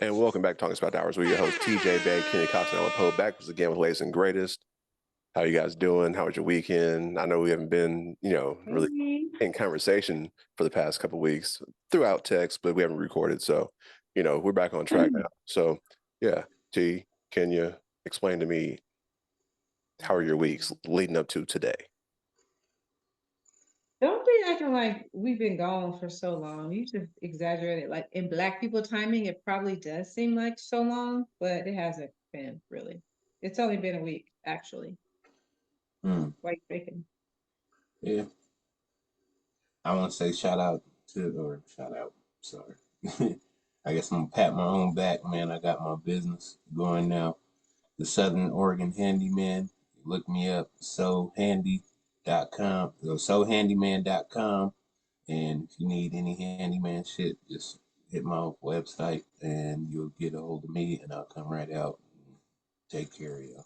And welcome back to Talkin Spit After. We're your host, TJ Bay, Kenny Cox, and Alan Poe, back once again with latest and greatest. How you guys doing? How was your weekend? I know we haven't been, really in conversation for the past couple of weeks throughout text, but we haven't recorded. So, we're back on track now. So, yeah, T, can you explain to me how are your weeks leading up to today? Don't be acting like we've been gone for so long. You just exaggerated. Like in Black people timing, it probably does seem like so long, but it hasn't been really. It's only been a week, actually. Hmm. White bacon. Yeah, I want to say shout out. Sorry. I guess I'm gonna pat my own back, man. I got my business going now. The Southern Oregon Handyman. Look me up, sohandyman.com. And if you need any handyman shit, just hit my website and you'll get a hold of me and I'll come right out and take care of you.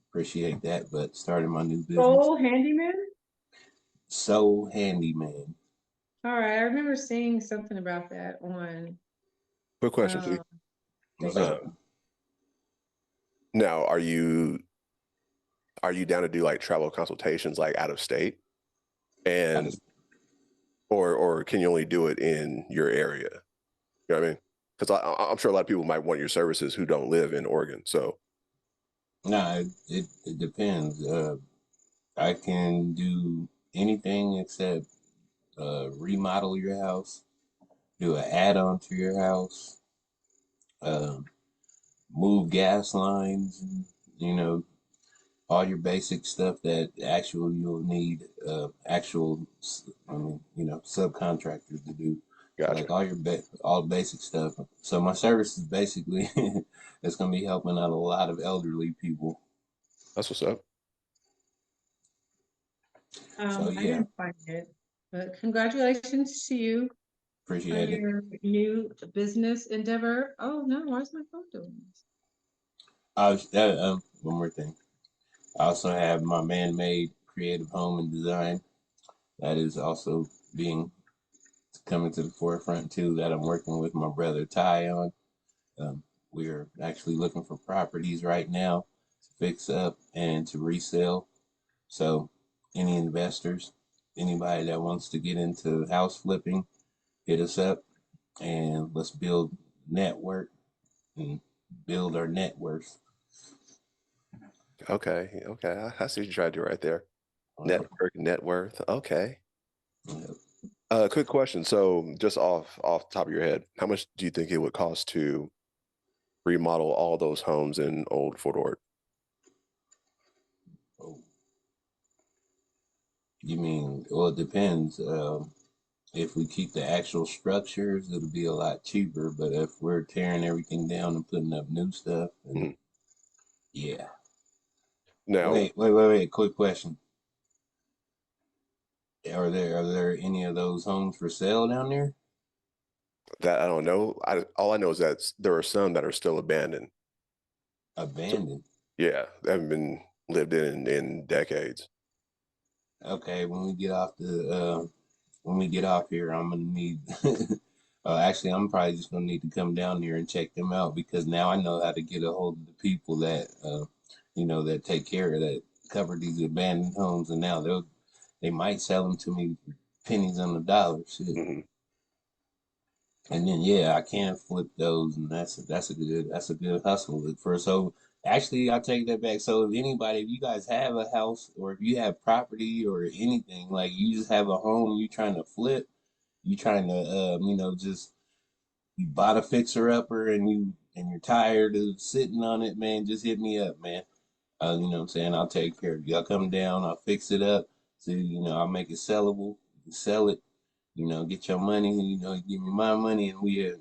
Appreciate that. But starting my new business, Soul handyman? So Handyman. All right. I remember seeing something about that on Quick question, T. um What's Uh, up? now, are you down to do like travel consultations like out of state? I And just or can you only do it in your area? You know what I mean? Because I'm sure a lot of people might want your services who don't live in Oregon. So, Nah, it depends. I can do anything except remodel your house, do an add-on to your house, um, move gas lines, and, you know, all your basic stuff that actual you'll need subcontractors to do. So gotcha. like all the basic stuff. So my service is basically it's gonna be helping out a lot of elderly people. That's what's up. So I yeah, didn't find it. But congratulations to you on appreciate it. your new business endeavor. Oh no, why is my phone doing this? One more thing. I also have my man-made creative home and design that is also being coming to the forefront too. That I'm working with my brother Ty on. We're actually looking for properties right now to fix up and to resell. So, any investors, anybody that wants to get into house flipping, hit us up and let's build network and build our net worth. Okay. Okay. I see what you try to do right there. Uh, Network, net worth. Okay. uh, Quick question. So, just off the top of your head, how much do you think it would cost to remodel all those homes in Old Fort Ord? oh, you mean? Well, it depends. If we keep the actual structures, it'll be a lot cheaper. But if we're tearing everything down and putting up new stuff, then Mhm. yeah. Now, Wait. Quick question: are there any of those homes for sale down there? that I don't know. All I know is that there are some that are still abandoned. So, Abandoned. yeah, they haven't been lived in decades. Okay, when we get off here, I'm gonna need. Actually, I'm probably just gonna need to come down here and check them out because now I know how to get a hold of the people that that take care of that, cover these abandoned homes, and now they might sell them to me for pennies on the dollar. Shit. Hmm. And then yeah, I can flip those, and that's a good hustle for. So actually, I take that back. So if you guys have a house or if you have property or anything, like you just have a home you trying to flip, you trying to just you bought a fixer upper and you're tired of sitting on it, man, just hit me up, man. You know what I'm saying? I'll take care of you. I'll come down, I'll fix it up. So, I'll make it sellable. You can sell it, get your money, give me my money and we,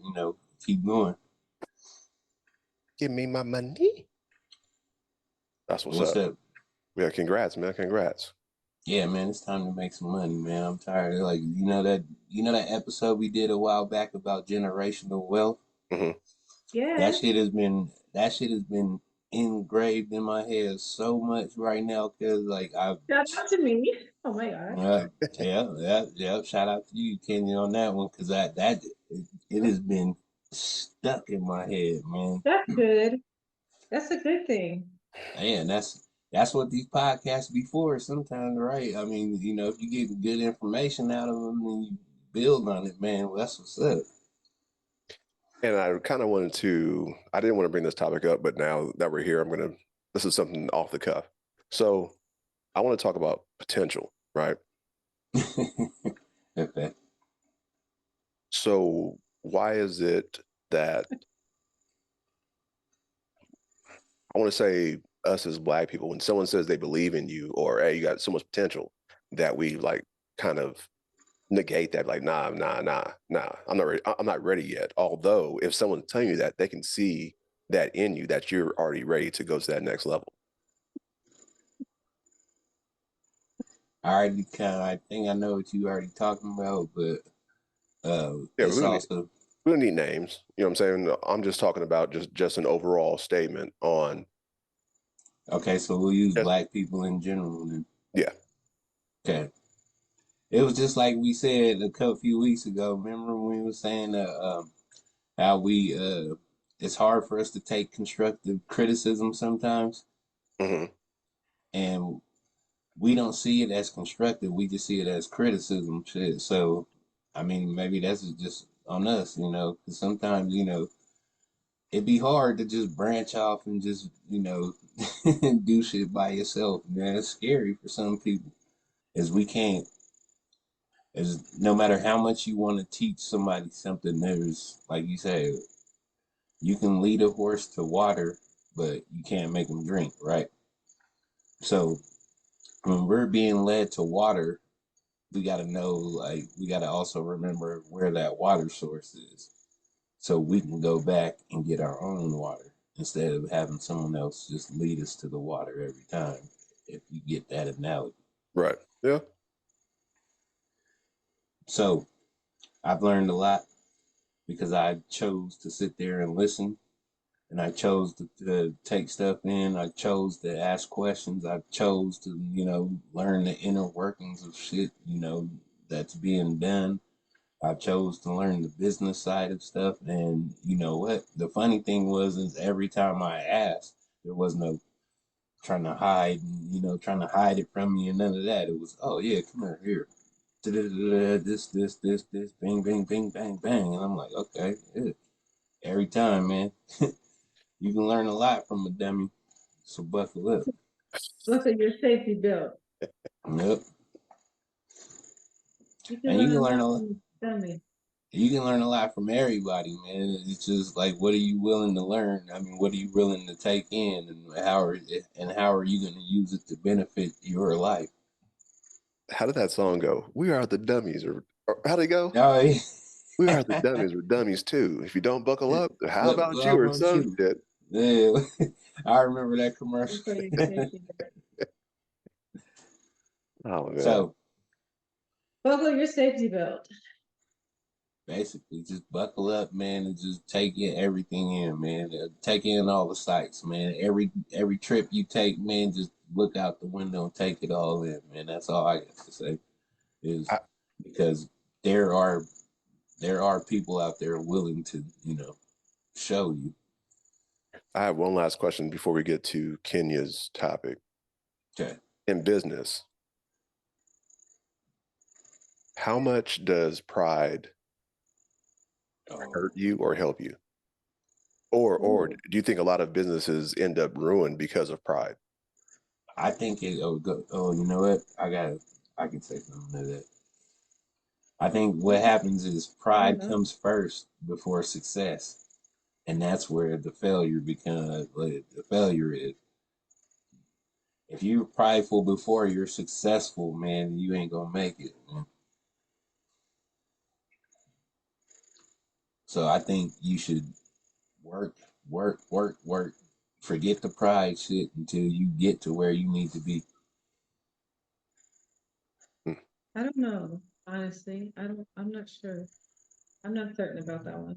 keep going. Give me my money. That's what's What's up. up? Yeah, congrats, man. Congrats. Yeah, man, it's time to make some money, man. I'm tired of like you know that episode we did a while back about generational wealth. Hmm. That Yeah. shit has been engraved in my head so much right now because like I've Shout out to me. Oh my God. yeah. Shout out to you, Kenny, on that one because it has been stuck in my head, man. That's good. That's a good thing. Man, that's what these podcasts be for sometimes, right? I mean, you know, if you get good information out of them and you build on it, man, well, that's what's up. And I kind of wanted to, I didn't want to bring this topic up, but now that we're here, this is something off the cuff. So I want to talk about potential, right? Okay. So why is it that I want to say us as Black people, when someone says they believe in you or, hey, you got so much potential, that we like kind of negate that, like, nah, I'm not ready yet. Although if someone's telling you that, they can see that in you, that you're already ready to go to that next level. I think I know what you already talking about, but Yeah, it's also we don't need names. You know what I'm saying? I'm just talking about just an overall statement on okay. So we'll use just, black people in general then. yeah. Okay. It was just like we said a couple few weeks ago. Remember when we were saying how we it's hard for us to take constructive criticism sometimes, Hmm. and we don't see it as constructive. We just see it as criticism. Shit. So, I mean, maybe that's just on us, you know, because sometimes, you know, it'd be hard to just branch off and just, you know, do shit by yourself. Man, it's scary for some people. As we can't, as no matter how much you want to teach somebody something, there's, like you said, you can lead a horse to water, but you can't make him drink, right? So when we're being led to water, we got to know, like, we got to also remember where that water source is so we can go back and get our own water instead of having someone else just lead us to the water every time, if you get that analogy. Right. Yeah. So I've learned a lot because I chose to sit there and listen, and I chose to take stuff in. I chose to ask questions. I chose to, you know, learn the inner workings of shit, you know, that's being done. I chose to learn the business side of stuff. And you know what? The funny thing was, is every time I asked, there was no trying to hide, you know, trying to hide it from me and none of that. It was, oh yeah, come here. This, bang, bang, bang, bang, bang. And I'm like, okay, yeah. Every time, man, you can learn a lot from a dummy. So buckle up. Look at your safety belt. Yep. You can And you learn can a learn lot a lot. from dummy. You can learn a lot from everybody, man. It's just like, what are you willing to learn? I mean, what are you willing to take in, and how are you going to use it to benefit your life? How did that song go? We are the dummies, or how'd it go? No, We are the dummies. We're dummies too. If you don't buckle up, how what about you how or about some you? shit? Yeah, I remember that commercial. Look at your safety belt. Oh man. So Buckle your safety belt. basically, just buckle up, man, and just take in everything in, man. Take in all the sights, man. Every trip you take, man, just look out the window and take it all in, man. That's all I got to say. Is I, because there are there are people out there willing to, you know, show you. I have one last question before we get to Kenya's topic. Okay. In business, how much does pride hurt Oh, you or help you? Or Ooh. do you think a lot of businesses end up ruined because of pride? I think it. Oh, you know what? I can say something to that. I think what happens is I don't pride know. comes first before success, and that's where the failure becomes. Like, the failure is if you're prideful before you're successful, man, you ain't gonna make it, man. So I think you should work, work. Forget the pride shit until you get to where you need to be. I don't know. Honestly, I'm not sure. I'm not certain about that one.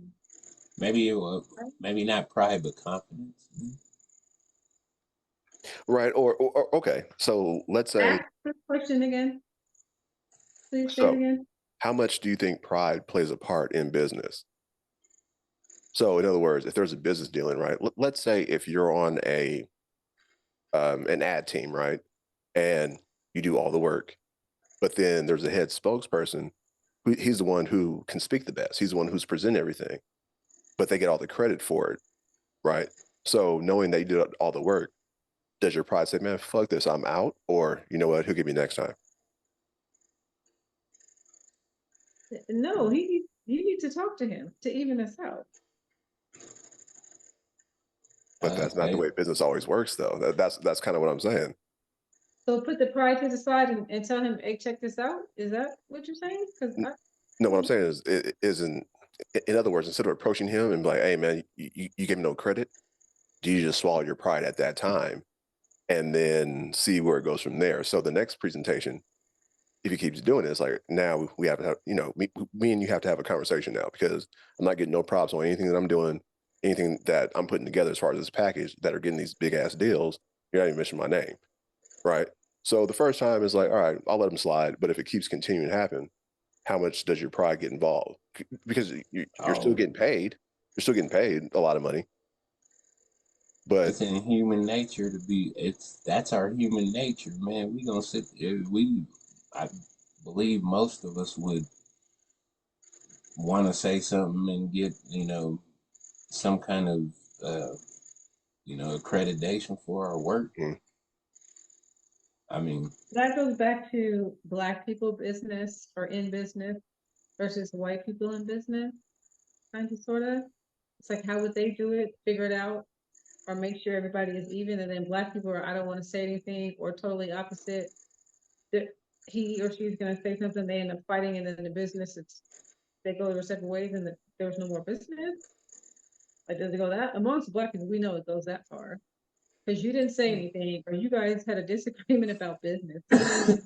Maybe it will, maybe not pride, but confidence. Right. Or okay. So let's say, Ask the question again. Please say it so again. how much do you think pride plays a part in business? So in other words, if there's a business dealing, right? Let's say if you're on a an ad team, right? And you do all the work, but then there's a head spokesperson who he's the one who can speak the best. He's the one who's present everything, but they get all the credit for it, right? So knowing that you did all the work, does your pride say, man, fuck this, I'm out? Or you know what, he'll give me next time? No, you need to talk to him to even us out. But that's not the Okay. way business always works, though. That's kind of what I'm saying. So put the pride to the side and tell him, hey, check this out. Is that what you're saying? Because N- No, what I'm saying is, it isn't. In other words, instead of approaching him and be like, "Hey, man, you gave me no credit," do you just swallow your pride at that time and then see where it goes from there? So the next presentation, if he keeps doing it, it's like now we have to have, me and you have to have a conversation now because I'm not getting no props on anything that I'm doing, anything that I'm putting together as far as this package that are getting these big ass deals. You're not even mentioning my name, right? So the first time is like, all right, I'll let him slide. But if it keeps continuing to happen, how much does your pride get involved? Because you're still Oh, getting paid. You're still getting paid a lot of money, but it's in human nature to be. That's our human nature, man. We gonna sit there. I believe most of us would want to say something and get some kind of uh, accreditation for our work. mm, I mean, that goes back to Black people business or in business versus white people in business, kind of, sort of. It's like, how would they do it? Figure it out, or make sure everybody is even. And then Black people are, I don't want to say anything, or totally opposite. That he or she's going to say something, they end up fighting, and then the business, they go their separate ways, and there's no more business. Like, does it go that amongst Black people? We know it goes that far because you didn't say anything, or you guys had a disagreement about business. Somebody was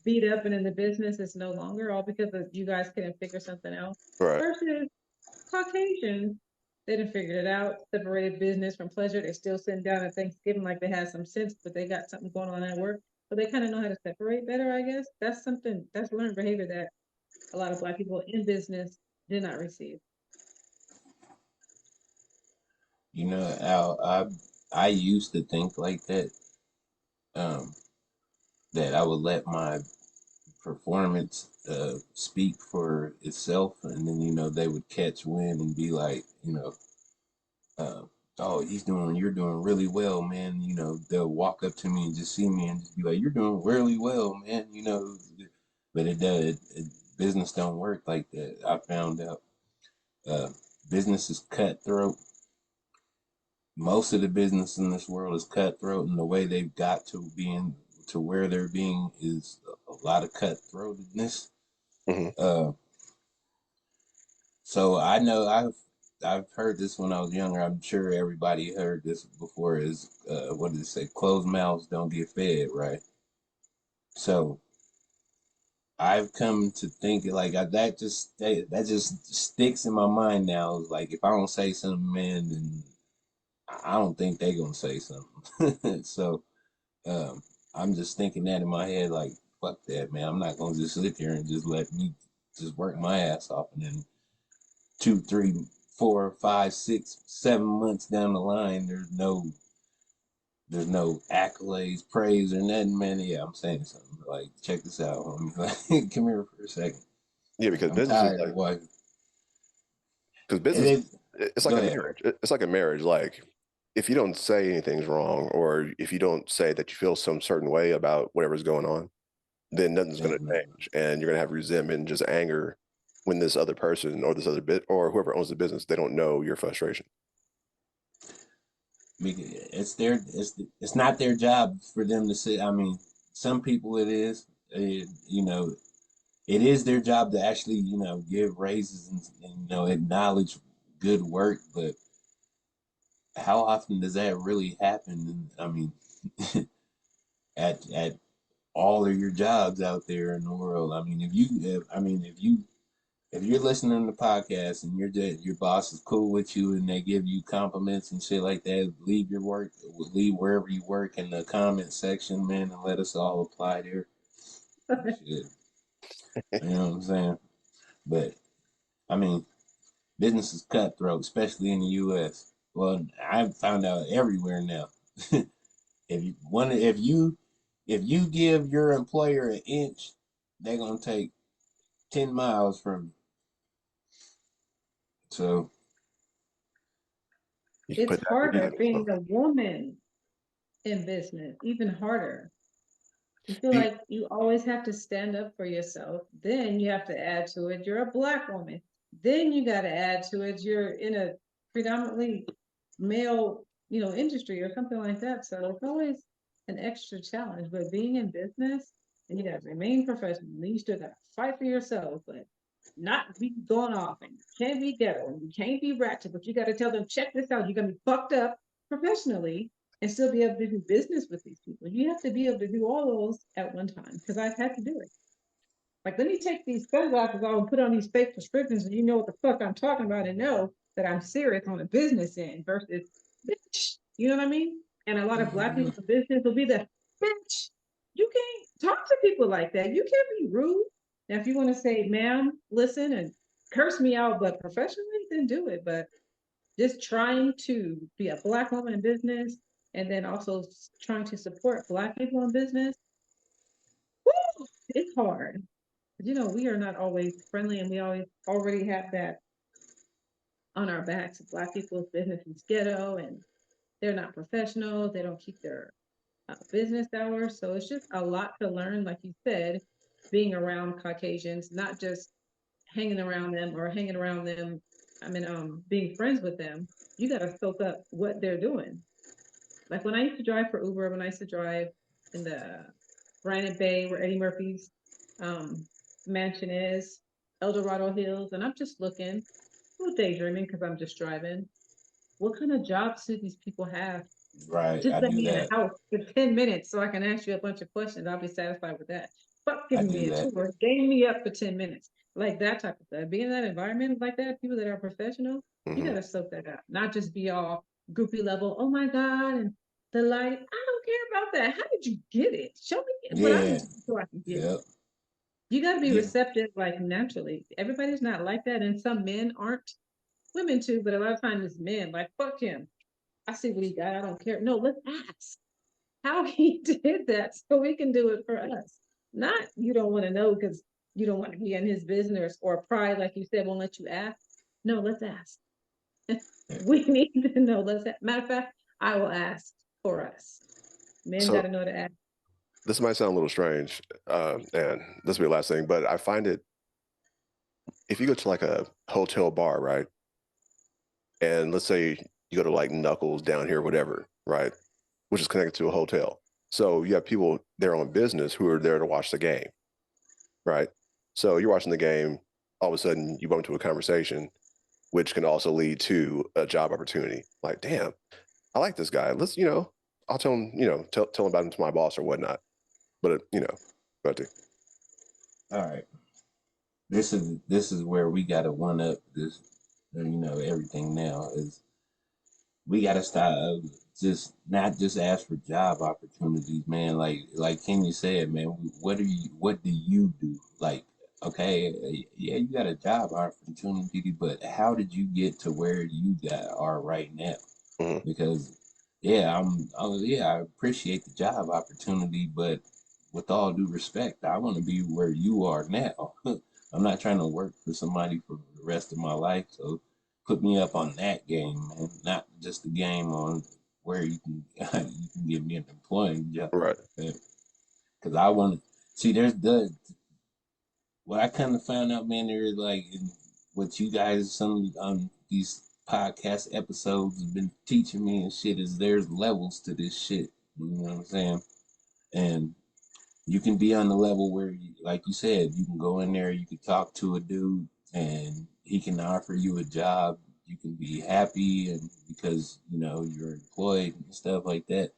beat up, and then the business is no longer, all because of you guys couldn't figure something out. right, Versus Caucasians, they done figured it out, separated business from pleasure. They're still sitting down at Thanksgiving like they had some sense, but they got something going on at work. But they kind of know how to separate better, I guess. That's something, that's learned behavior that a lot of Black people in business did not receive. Al, I used to think like that. Um, that I would let my performance speak for itself, and then they would catch wind and be like, uh, oh, you're doing really well, man. They'll walk up to me and just see me and just be like, you're doing really well, man. But it does. Business don't work like that. I found out. Uh, Business is cutthroat. Most of the business in this world is cutthroat, and the way they've got to being to where they're being is a lot of cutthroatedness. hmm Uh, so I know I've heard this when I was younger. I'm sure everybody heard this before. Is what did it say? Closed mouths don't get fed, right? So I've come to think like that just sticks in my mind now. Like if I don't say something, man, then I don't think they're gonna say something. So um, I'm just thinking that in my head, like fuck that, man. I'm not gonna just sit there and just let me just work my ass off, and then 2, 3, 4, 5, 6, 7 months down the line, there's no accolades, praise, or nothing, man. Yeah, I'm saying something. Like, check this out, homie. Like, come here for a second. yeah, Like, because I'm business is tired of like what. because And business it, it's like Go a ahead. marriage. It's like a marriage. Like if you don't say anything's wrong, or if you don't say that you feel some certain way about whatever's going on, then nothing's going to Then, change, and you're going to have resentment and just anger when this other person or this other bit or whoever owns the business, they don't know your frustration. it's not their job for them to say. I mean, some people it is. It is their job to actually give raises and acknowledge good work, but how often does that really happen? I mean, at all of your jobs out there in the world. I mean, if you're listening to podcasts and your boss is cool with you and they give you compliments and shit like that, leave wherever you work in the comment section, man, and let us all apply there. Shit. You know what I'm saying? But I mean, business is cutthroat, especially in the U.S. Well, I found out everywhere now. If you give your employer an inch, they're gonna take 10 miles from you. So You can It's put that in harder the being a woman in business, even harder. You feel you, like you always have to stand up for yourself. Then you have to add to it, you're a black woman. Then you got to add to it, you're in a predominantly male, industry or something like that. So it's always an extra challenge. But being in business, and you got to remain professional. You still got to fight for yourself, but not be going off. And you can't be ghetto, and you can't be ratchet. But you got to tell them, check this out. You're gonna be fucked up professionally and still be able to do business with these people. You have to be able to do all those at one time because I've had to do it. Like, let me take these sunglasses off and put on these fake prescriptions and you know what the fuck I'm talking about and know that I'm serious on a business end versus bitch. You know what I mean? And a lot of black mm-hmm. people in business will be the bitch. You can't talk to people like that. You can't be rude. Now, if you want to say, ma'am, listen and curse me out, but professionally, then do it. But just trying to be a black woman in business and then also trying to support black people in business, woo, it's hard. We are not always friendly and we always already have that on our backs. Black people's business is ghetto and they're not professional. They don't keep their business hours. So it's just a lot to learn, like you said, being around Caucasians, not just hanging around them or hanging around them. Being friends with them, you got to soak up what they're doing. Like when I used to drive for Uber, when I used to drive in the Granite Bay where Eddie Murphy's um, mansion is, El Dorado Hills, and I'm just looking, well, daydreaming because I'm just driving. What kind of jobs do these people have? Right, Just I let do me in the that. house for 10 minutes so I can ask you a bunch of questions. I'll be satisfied with that. Fuck I giving do me a that. tour. Game me up for 10 minutes. Like that type of stuff. Being in that environment like that, people that are professional, you mm-hmm. gotta soak that up. Not just be all groupie level, oh my God, and the light. I don't care about that. How did you get it? Show me what I Yeah. need to do so I can get it. Yep. You gotta be Yeah. receptive like naturally. Everybody's not like that, and some men aren't. Women too, but a lot of times it's men. Like, fuck him. I see what he got. I don't care. No, let's ask how he did that so we can do it for us. Not you don't want to know because you don't want to be in his business or pride, like you said, won't let you ask. No, let's ask. We need to know. Matter of fact, I will ask for us. Men got So to know to ask. this might sound a little strange, and this will be the last thing, but I find it if you go to like a hotel bar, right? And let's say you go to like Knuckles down here, whatever, right? Which is connected to a hotel. So you have people there on business who are there to watch the game, right? So you're watching the game, all of a sudden you bump into a conversation, which can also lead to a job opportunity. Like, damn, I like this guy. I'll tell him, tell him about him to my boss or whatnot. But but All right. This is where we gotta one up this. Everything now is we gotta stop just not just ask for job opportunities, man. Like Kenya said, man. What do you do? Like, okay, yeah, you got a job opportunity, but how did you get to where you are right now? mhm, Because yeah, I appreciate the job opportunity, but with all due respect, I want to be where you are now. I'm not trying to work for somebody for the rest of my life, so put me up on that game, man, not just the game on where you can you can give me an employing job. right. Because I want to see. There's the what I kind of found out, man. There is like in what you guys some these podcast episodes have been teaching me and shit is there's levels to this shit. You know what I'm saying? And you can be on the level where, like you said, you can go in there, you can talk to a dude, and he can offer you a job. You can be happy, and because you're employed and stuff like that,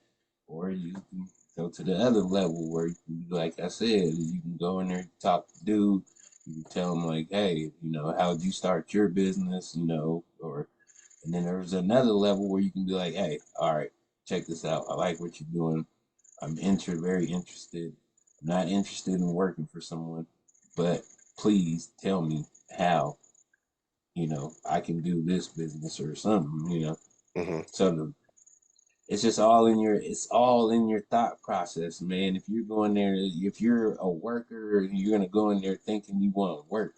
or you can go to the other level where, like I said, you can go in there, talk to dude, you can tell him like, hey, how'd you start your business, or and then there's another level where you can be like, hey, all right, check this out. I like what you're doing. I'm very interested. I'm not interested in working for someone, but please tell me how, I can do this business or something. Mm-hmm. So it's all in your thought process, man. If you're going there, if you're a worker, you're gonna go in there thinking you want to work.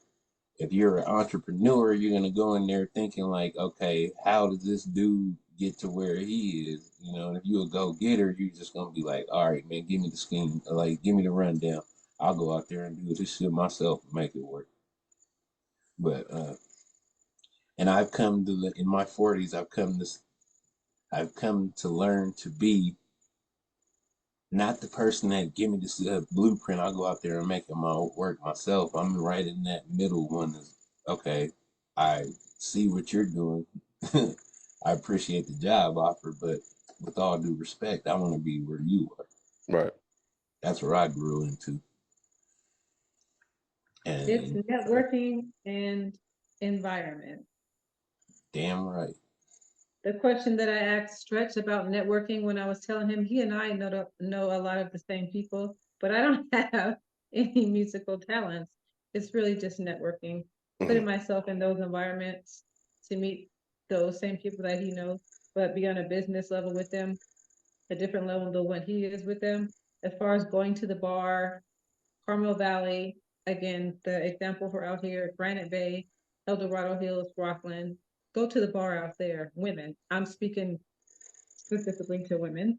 If you're an entrepreneur, you're gonna go in there thinking like, okay, how does this dude get to where he is? And if you're a go getter, you're just gonna be like, all right, man, give me the scheme, like give me the rundown. I'll go out there and do this shit myself and make it work. But and I've come to in my 40s, I've come to learn to be not the person that give me this blueprint. I'll go out there and make it my work myself. I'm right in that middle one. Is okay. I see what you're doing. I appreciate the job offer, but with all due respect, I want to be where you are. Right. That's where I grew into. It's And networking and environment. damn right. The question that I asked Stretch about networking when I was telling him he and I know a lot of the same people, but I don't have any musical talents. It's really just networking, Mm-hmm. putting myself in those environments to meet those same people that he knows, but be on a business level with them, a different level than what he is with them. As far as going to the bar, Carmel Valley, again, the example for out here, Granite Bay, El Dorado Hills, Rockland, go to the bar out there, women. I'm speaking specifically to women.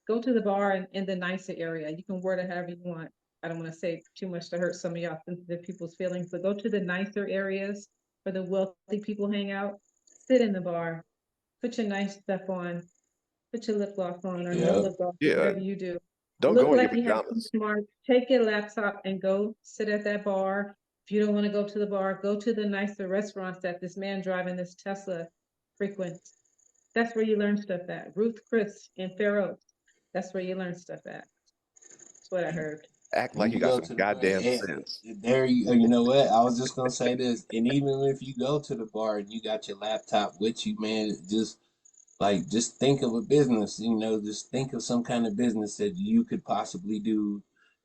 Go to the bar in the nicer area. You can word it however you want. I don't want to say too much to hurt some of y'all sensitive people's feelings, but go to the nicer areas where the wealthy people hang out. Sit in the bar, put your nice stuff on, put your lip gloss on or no Yep. lip gloss, Yeah. whatever you do. Don't Look go in your like you have some pajamas. smart. Take your laptop and go sit at that bar. If you don't want to go to the bar, go to the nicer restaurants that this man driving this Tesla frequents. That's where you learn stuff at. Ruth Chris in Fair Oaks. That's where you learn stuff at. That's what I heard. Act When like you you got go some to the bar, goddamn sense. there you know what? I was just gonna say this, and even if you go to the bar and you got your laptop with you, man, just think of a business, just think of some kind of business that you could possibly do,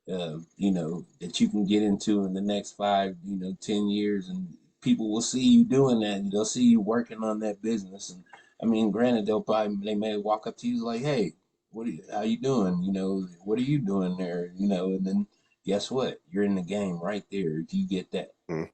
that you can get into in the next 5, 10 years, and people will see you doing that, and they'll see you working on that business. And I mean, granted, they may walk up to you like, hey, how you doing? What are you doing there? And then guess what? You're in the game right there if you get that. Mm.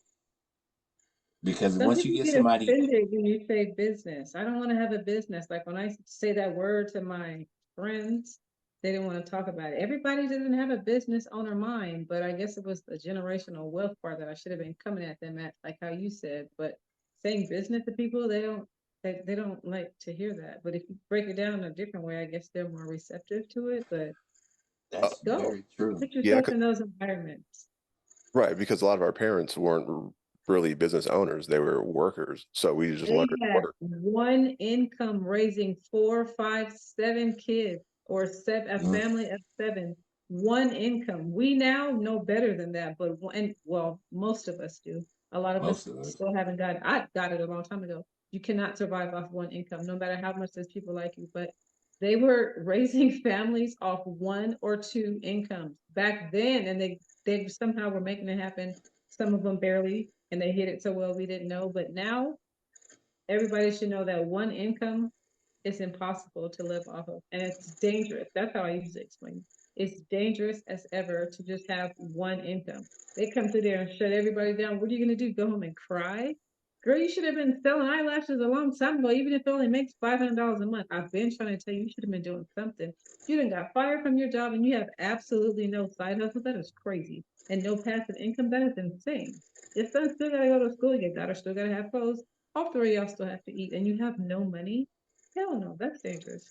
Because Some once you people get get somebody, offended when you say business. I don't want to have a business. Like when I say that word to my friends, they didn't want to talk about it. Everybody doesn't have a business on their mind, but I guess it was the generational wealth part that I should have been coming at them at, like how you said. But saying business to people, they don't like to hear that. But if you break it down a different way, I guess they're more receptive to it. But Uh, that's go very true. put yeah, yourself in those environments. right. Because a lot of our parents weren't really business owners; they were workers. So we just They learned to had work. one income raising 4, 5, 7 kids or a Mm, family of seven. One income. We now know better than that, but well, most of us do. A lot of most us of us. still haven't got it. I got it a long time ago. You cannot survive off one income, no matter how much there's people like you. But they were raising families off 1 or 2 incomes back then, and they somehow were making it happen. Some of them barely, and they hit it so well we didn't know. But now everybody should know that one income is impossible to live off of, and it's dangerous. That's how I usually explain it. It's dangerous as ever to just have one income. They come through there and shut everybody down. What are you going to do? Go home and cry? Girl, you should have been selling eyelashes a long time ago, even if it only makes $500 a month. I've been trying to tell you, you should have been doing something. You done got fired from your job and you have absolutely no side hustle. That is crazy. And no passive income. That is insane. Your son still got to go to school. Your daughter still got to have clothes. All three of y'all still have to eat, and you have no money. Hell no, that's dangerous.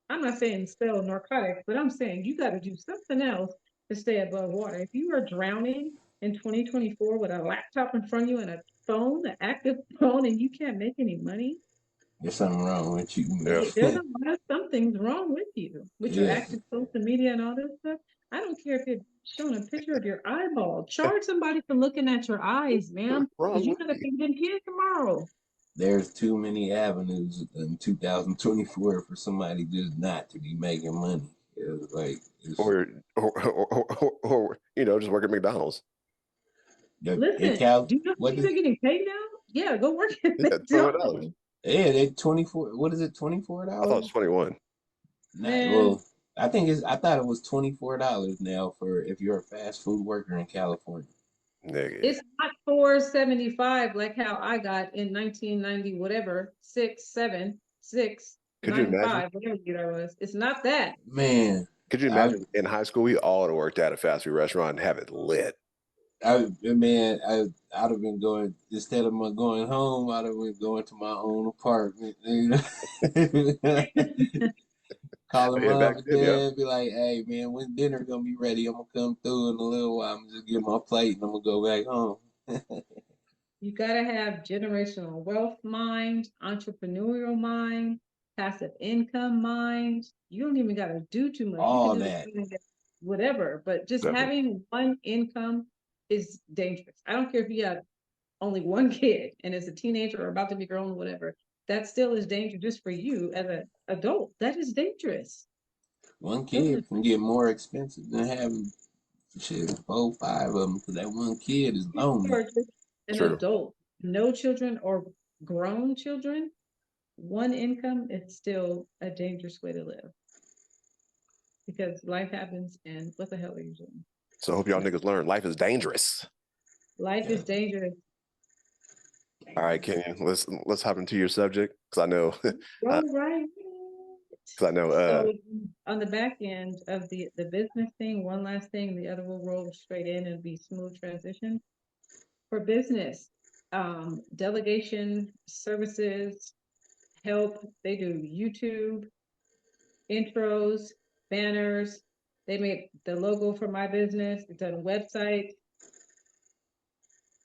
I'm not saying sell narcotics, but I'm saying you got to do something else to stay above water. If you are drowning in 2024 with a laptop in front of you and a phone, an active phone, and you can't make any money, There's something wrong with you. Yeah. There's a lot of something's wrong with you, with your Yeah. active social media and all this stuff. I don't care if you're showing a picture of your eyeball. Charge somebody for looking at your eyes, ma'am, What's because wrong you with gotta you? feed them kids tomorrow. There's too many avenues in 2024 for somebody just not to be making money. It's like Or, just work at McDonald's. in Listen, Cal, do you know how what much they're is getting paid now? Yeah, go work at Yeah, $21. McDonald's. yeah, they 24. What is it? $24? I thought it was 21. Not Man, well. I thought it was $24 now for if you're a fast food worker in California. Nigga. it's not 475 like how I got in 1990, whatever, Could you imagine? 5, whatever year that was. It's not that. Man, Could you I imagine in high school we all had worked at a fast food restaurant and have it lit? I'd have been going instead of my going home. I'd have been going to my own apartment. You know? Calling Yeah, back mom and then, yeah. dad, be like, "Hey man, when dinner gonna be ready? I'm gonna come through in a little while. I'm just get my plate and I'm gonna go back home." You gotta have generational wealth mind, entrepreneurial mind, passive income mind. You don't even gotta do too much. You can All do that. the whatever, but just Definitely. having one income is dangerous. I don't care if you have only one kid and is a teenager or about to be grown, whatever. That still is dangerous just for you as an adult. That is dangerous. One Those are kid can get more expensive than having shit 4, 5 of them because that one kid is lonely. for just an True. adult, no children or grown children. One income is still a dangerous way to live because life happens and what the hell are you doing? So I hope y'all niggas learn. Life is dangerous. Life Yeah. is dangerous. All right, Kenyon, let's hop into your subject because I know Go right. So on the back end of the business thing, one last thing, the other will roll straight in and be smooth transition. For business, delegation services, help, they do YouTube, intros, banners, they make the logo for my business, it's on a website,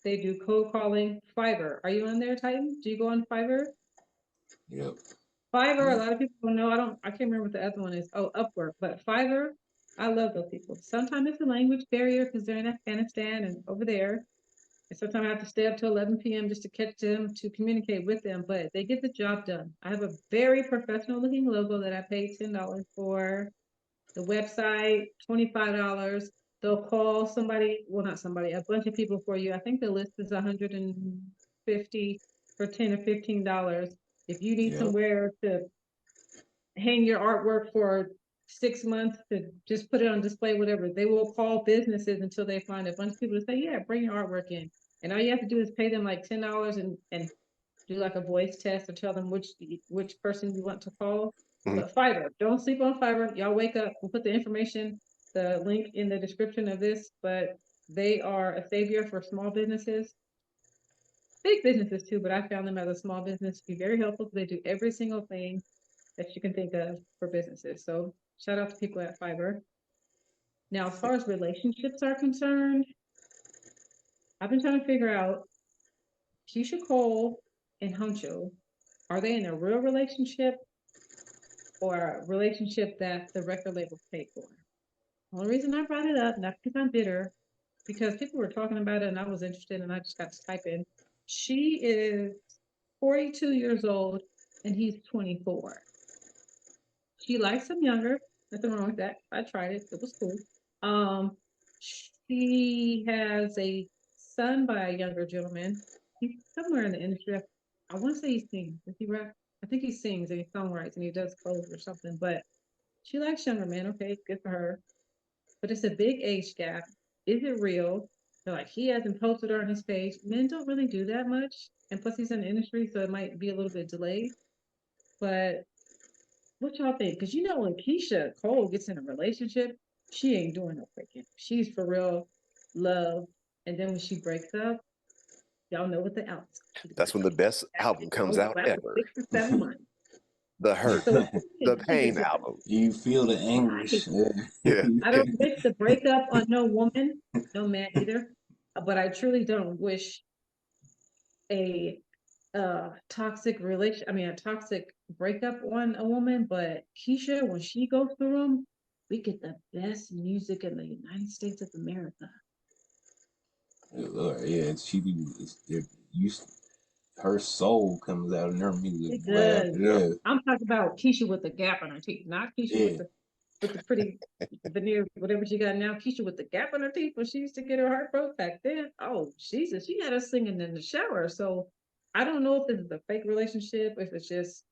they do cold calling. Fiverr, are you on there, Titan? Do you go on Fiverr? Yep. Fiverr, a Yeah. lot of people don't know. I can't remember what the other one is. Oh, Upwork. But Fiverr, I love those people. Sometimes it's a language barrier because they're in Afghanistan and over there. And sometimes I have to stay up till 11 p.m. just to catch them to communicate with them. But they get the job done. I have a very professional looking logo that I paid $10 for. The website, $25. They'll call somebody, well, not somebody, a bunch of people for you. I think the list is 150 for $10 or $15. If you need Yep. somewhere to hang your artwork for 6 months to just put it on display, whatever, they will call businesses until they find a bunch of people to say, yeah, bring your artwork in. And all you have to do is pay them like $10 and do like a voice test or tell them which person you want to call. Mhm. But Fiverr, don't sleep on Fiverr. Y'all wake up. We'll put the information, the link in the description of this, but they are a savior for small businesses, big businesses too, but I found them as a small business to be very helpful. They do every single thing that you can think of for businesses. So shout out to people at Fiverr. Now, as far as relationships are concerned, I've been trying to figure out Keisha Cole and Huncho, are they in a real relationship or a relationship that the record label paid for? The only reason I brought it up, not because I'm bitter, because people were talking about it and I was interested and I just got to type in. She is 42 years old and he's 24. She likes him younger. Nothing wrong with that. I tried it. It was cool. She has a son by a younger gentleman. He's somewhere in the industry. I want to say he sings. Does he rap? I think he sings and he songwrites and he does clothes or something. But she likes younger men. Okay, good for her. But it's a big age gap. Is it real? They're like, he hasn't posted her on his page. Men don't really do that much. And plus, he's in the industry, so it might be a little bit delayed. But what y'all think? Because when Keisha Cole gets in a relationship, she ain't doing no faking. She's for real love. And then when she breaks up, y'all know what the outcome is. That's when the best album comes out After ever. 6 or 7 months. The Hurt, So the she Pain gets it album. You feel the right. anguish. Yeah. I don't wish the breakup on no woman, no man either. But I truly don't wish a toxic relation. I mean, a toxic breakup on a woman, but Keisha, when she goes through them, we get the best music in the United States of America. Lord, yeah, she be you. Her soul comes out in her music, It boy. does. Yeah. Yeah, I'm talking about Keisha with the gap in her teeth, not Keisha yeah. with the pretty veneer, whatever she got now. Keisha with the gap in her teeth when she used to get her heart broke back then. Oh, Jesus, she had us singing in the shower. So I don't know if this is a fake relationship, if it's just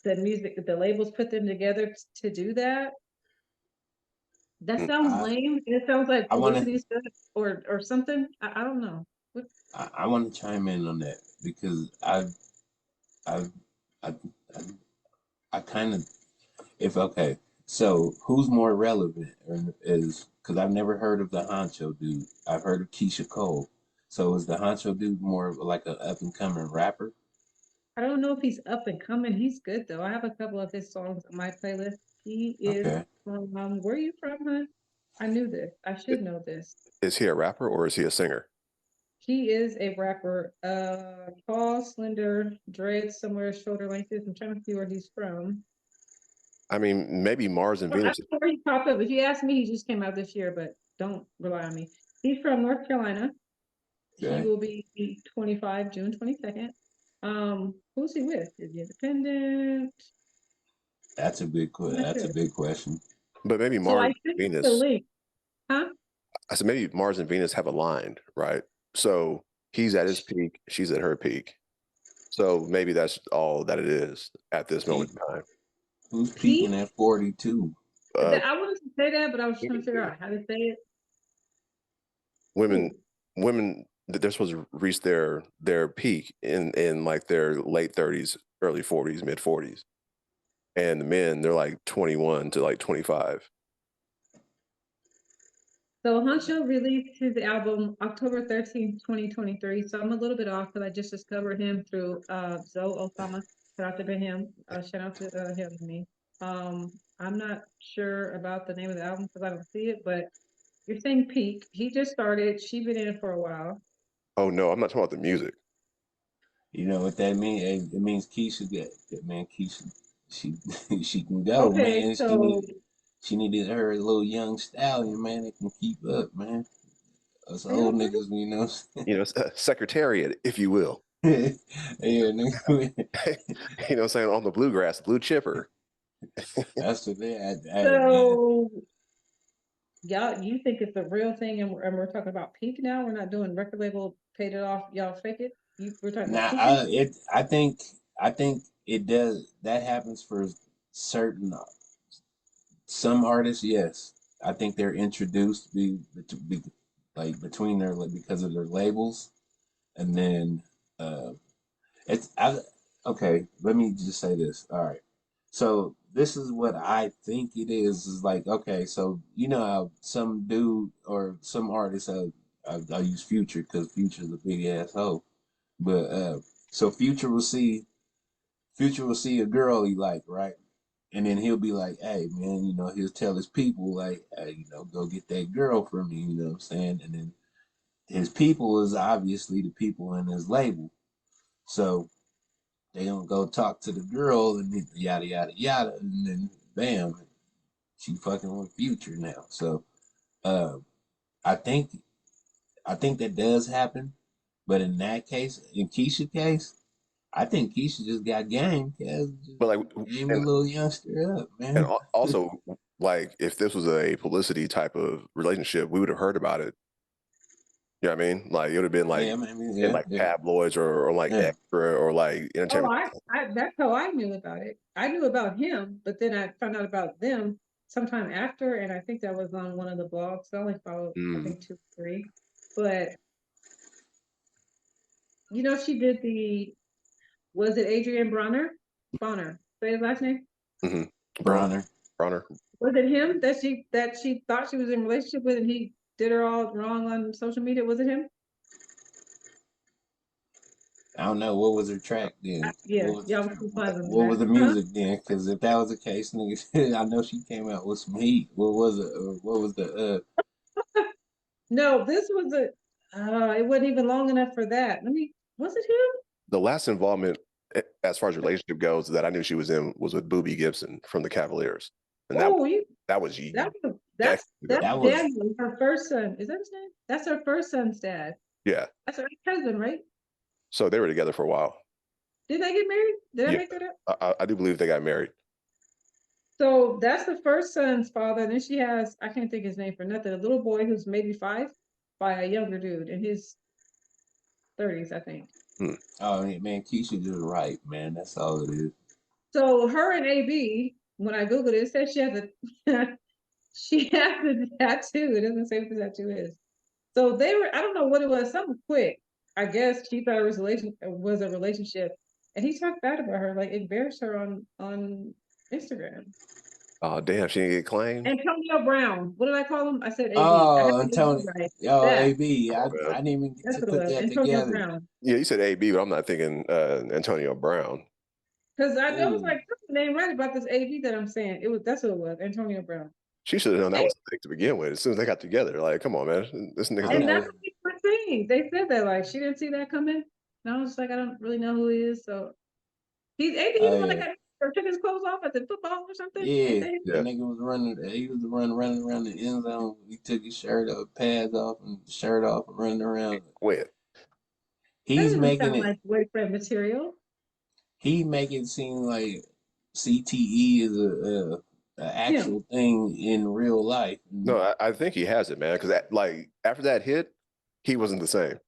the music, the labels put them together to do that. That Mm. sounds lame. It sounds like I wanna, publicity stuff or something. I don't know. I want to chime in on that because I, I, I, I kind of, if okay, so who's more relevant is because I've never heard of the Honcho dude. I've heard of Keisha Cole. So is the Honcho dude more of like an up and coming rapper? I don't know if he's up and coming. He's good though. I have a couple of his songs on my playlist. He is Okay. from where are you from, huh? I knew this. I should know this. Is he a rapper or is he a singer? He is a rapper. Tall, slender, dreads somewhere shoulder length. I'm trying to see where he's from. I mean, maybe Mars and I don't Venus. know where he popped up. If you ask me, he just came out this year, but don't rely on me. He's from North Carolina. He Okay. will be 25 June 22nd. Who's he with? Is he independent? I'm not That's a sure. big question. But maybe So Mars I and sent you the Venus. link, huh? I said maybe Mars and Venus have aligned, right? So he's at his peak, she's at her peak. So maybe that's all that it is at this moment Peak. in time. Who's Peak. peaking at 42? Uh, I wanted to say that, but I was trying to figure out how to say it. women, Ooh. women, they're supposed to reach their peak in like their late 30s, early 40s, mid 40s, and the men they're like 21 to like 25. So Huncho released his album October 13th, 2023. So I'm a little bit off because I just discovered him through Zoe Osama. Shout out to him. Shout out to him and me. I'm not sure about the name of the album because I don't see it, but you're saying peak. He just started. She been in it for a while. Oh no, I'm not talking about the music. You know what that means? It means Keisha get that man. Keisha, she she can go, Okay, man. so She needed her little young stallion, man. That can keep up, man. Us old okay. niggas, you know. Secretariat, if you will. Yeah, nigga. You know what I'm saying? On the bluegrass, blue chipper. That's what they had. Hey, man. So y'all, you think it's a real thing, and we're talking about peak now. We're not doing record label paid it off. Y'all fake it. We're talking about Now, peaking. I think it does. That happens for certain some artists. Yes, I think they're introduced be like between their because of their labels, and then uh, it's I. Okay, let me just say this. All right, so this is what I think it is. Is like okay, so you know how some dude or some artist. I'll use Future because Future's a big asshole. But so Future will see a girl he like, right? And then he'll be like, hey man, you know, he'll tell his people like, hey, you know, go get that girl for me, you know what I'm saying? And then his people is obviously the people in his label. So they don't go talk to the girl and yada yada yada, and then bam, she fucking with Future now. So uh, I think I think that does happen. But in that case, in Keisha's case, I think Keisha just got game. Just But like, game the and little youngster up, and man. also like, if this was a publicity type of relationship, we would have heard about it. You know what I mean? Like, it would have been like Yeah, maybe, in yeah, like yeah, tabloids or like yeah. Extra or like Oh, Entertainment. that's how I knew about it. I knew about him, but then I found out about them sometime after, and I think that was on one of the blogs. I only followed, I Mm, think, two, three. But she did was it Adrian Bronner? Bonner. Say his last name. hmm Bronner, Bronner. Bronner. Was it him that she thought she was in a relationship with, and he did her all wrong on social media? Was it him? I don't know what was her track then. Yeah, y'all was surprised What was that, the huh? music then? Because if that was the case, nigga, I know she came out with some heat. What was it? What was the? No, this was a. It wasn't even long enough for that. Was it him? The last involvement, as far as relationship goes, that I knew she was in was with Boobie Gibson from the Cavaliers, and that was that's decades ago. That was Daniel, her first son. Is that his name? That's her first son's dad. Yeah. That's her husband, right? So they were together for a while. Did they get married? Did I Yeah. make that up? I do believe they got married. So that's the first son's father. And then she has, I can't think his name for nothing, a little boy who's maybe 5 by a younger dude in his 30s, I think. oh man, Keisha did it right, man. That's all it is. So her and AB, when I Googled it, it says she has a she has a tattoo. It doesn't say what the tattoo is. So they were, I don't know what it was, something quick. I guess she thought it was a relationship. And he talked bad about her, like embarrassed her on Instagram. Oh damn, she didn't get claimed. Antonio Brown. What did I call him? I said AB. I had Oh, to get it Antonio. right. Oh, That. AB. Oh, I man. didn't even get That's to what it put was. that Antonio together. Brown. Yeah, you said AB, but I'm not thinking Antonio Brown. Because I was Ooh. like, that's the name right about this AB that I'm saying. That's what it was, Antonio Brown. She should have known that was the thing to begin with. As soon as they got together, like, come on, man, this nigga's. And that's what people were saying. They said that, like, she didn't see that coming. And I was just like, I don't really know who he is. So he's AB, Oh, the one that yeah. got or took his clothes off at the football or something. Yeah, Ain't that nigga was running. He was running around the end zone. He took his shirt off, pads off, and shirt off, and running around. Wait, That He's doesn't making sound it. like boyfriend material. He make it seem like CTE is a Yeah. actual thing in real life. no, I think he has it, man. Because like after that hit, he wasn't the same.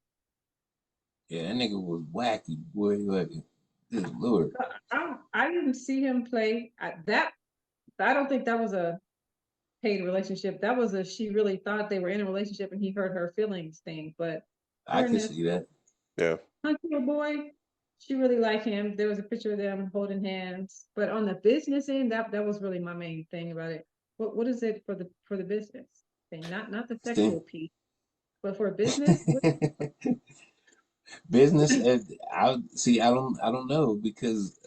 Yeah, that nigga was wacky, boy. Like, good lord. I didn't see him play I don't think that was a paid relationship. That was she really thought they were in a relationship and he hurt her feelings thing. But I her and can this see that. Yeah. hunky boy, she really liked him. There was a picture of them holding hands. But on the business end, that was really my main thing about it. What is it for the business thing? Not the sexual piece, but for business. Business. I see. I don't know because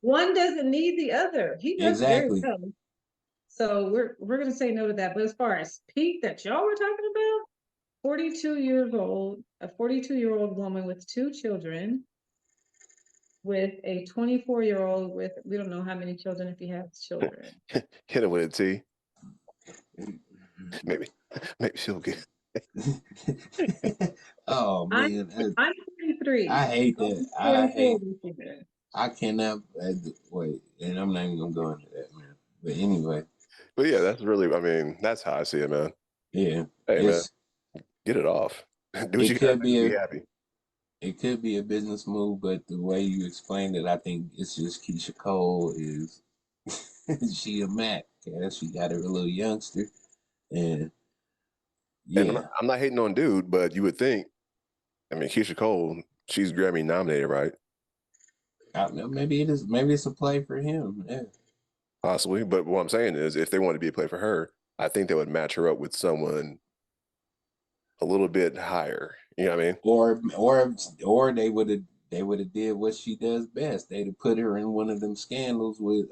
One doesn't need the other. He does very exactly. well. So we're gonna say no to that. But as far as Pete that y'all were talking about, 42 years old, a 42-year-old woman with 2 children, with a 24-year-old with we don't know how many children if he has children. Hit it with a T. Maybe she'll get. Oh man, I'm 23. I hate that. I cannot wait, and I'm not even gonna go into that, man. But anyway. But yeah, that's really. I mean, that's how I see it, man. Yeah. Hey, man, get it off. Do what you gotta do to be happy. It could be a business move, but the way you explained it, I think it's just Keisha Cole is she a Mac. Yeah, she got her a little youngster, and yeah. And I'm not hating on dude, but you would think. I mean, Keisha Cole, she's Grammy nominated, right? Maybe it is. Maybe it's a play for him. Yeah. Possibly, but what I'm saying is, if they want to be a play for her, I think they would match her up with someone a little bit higher. You know what I mean? Or they would have did what she does best. They'd have put her in one of them scandals with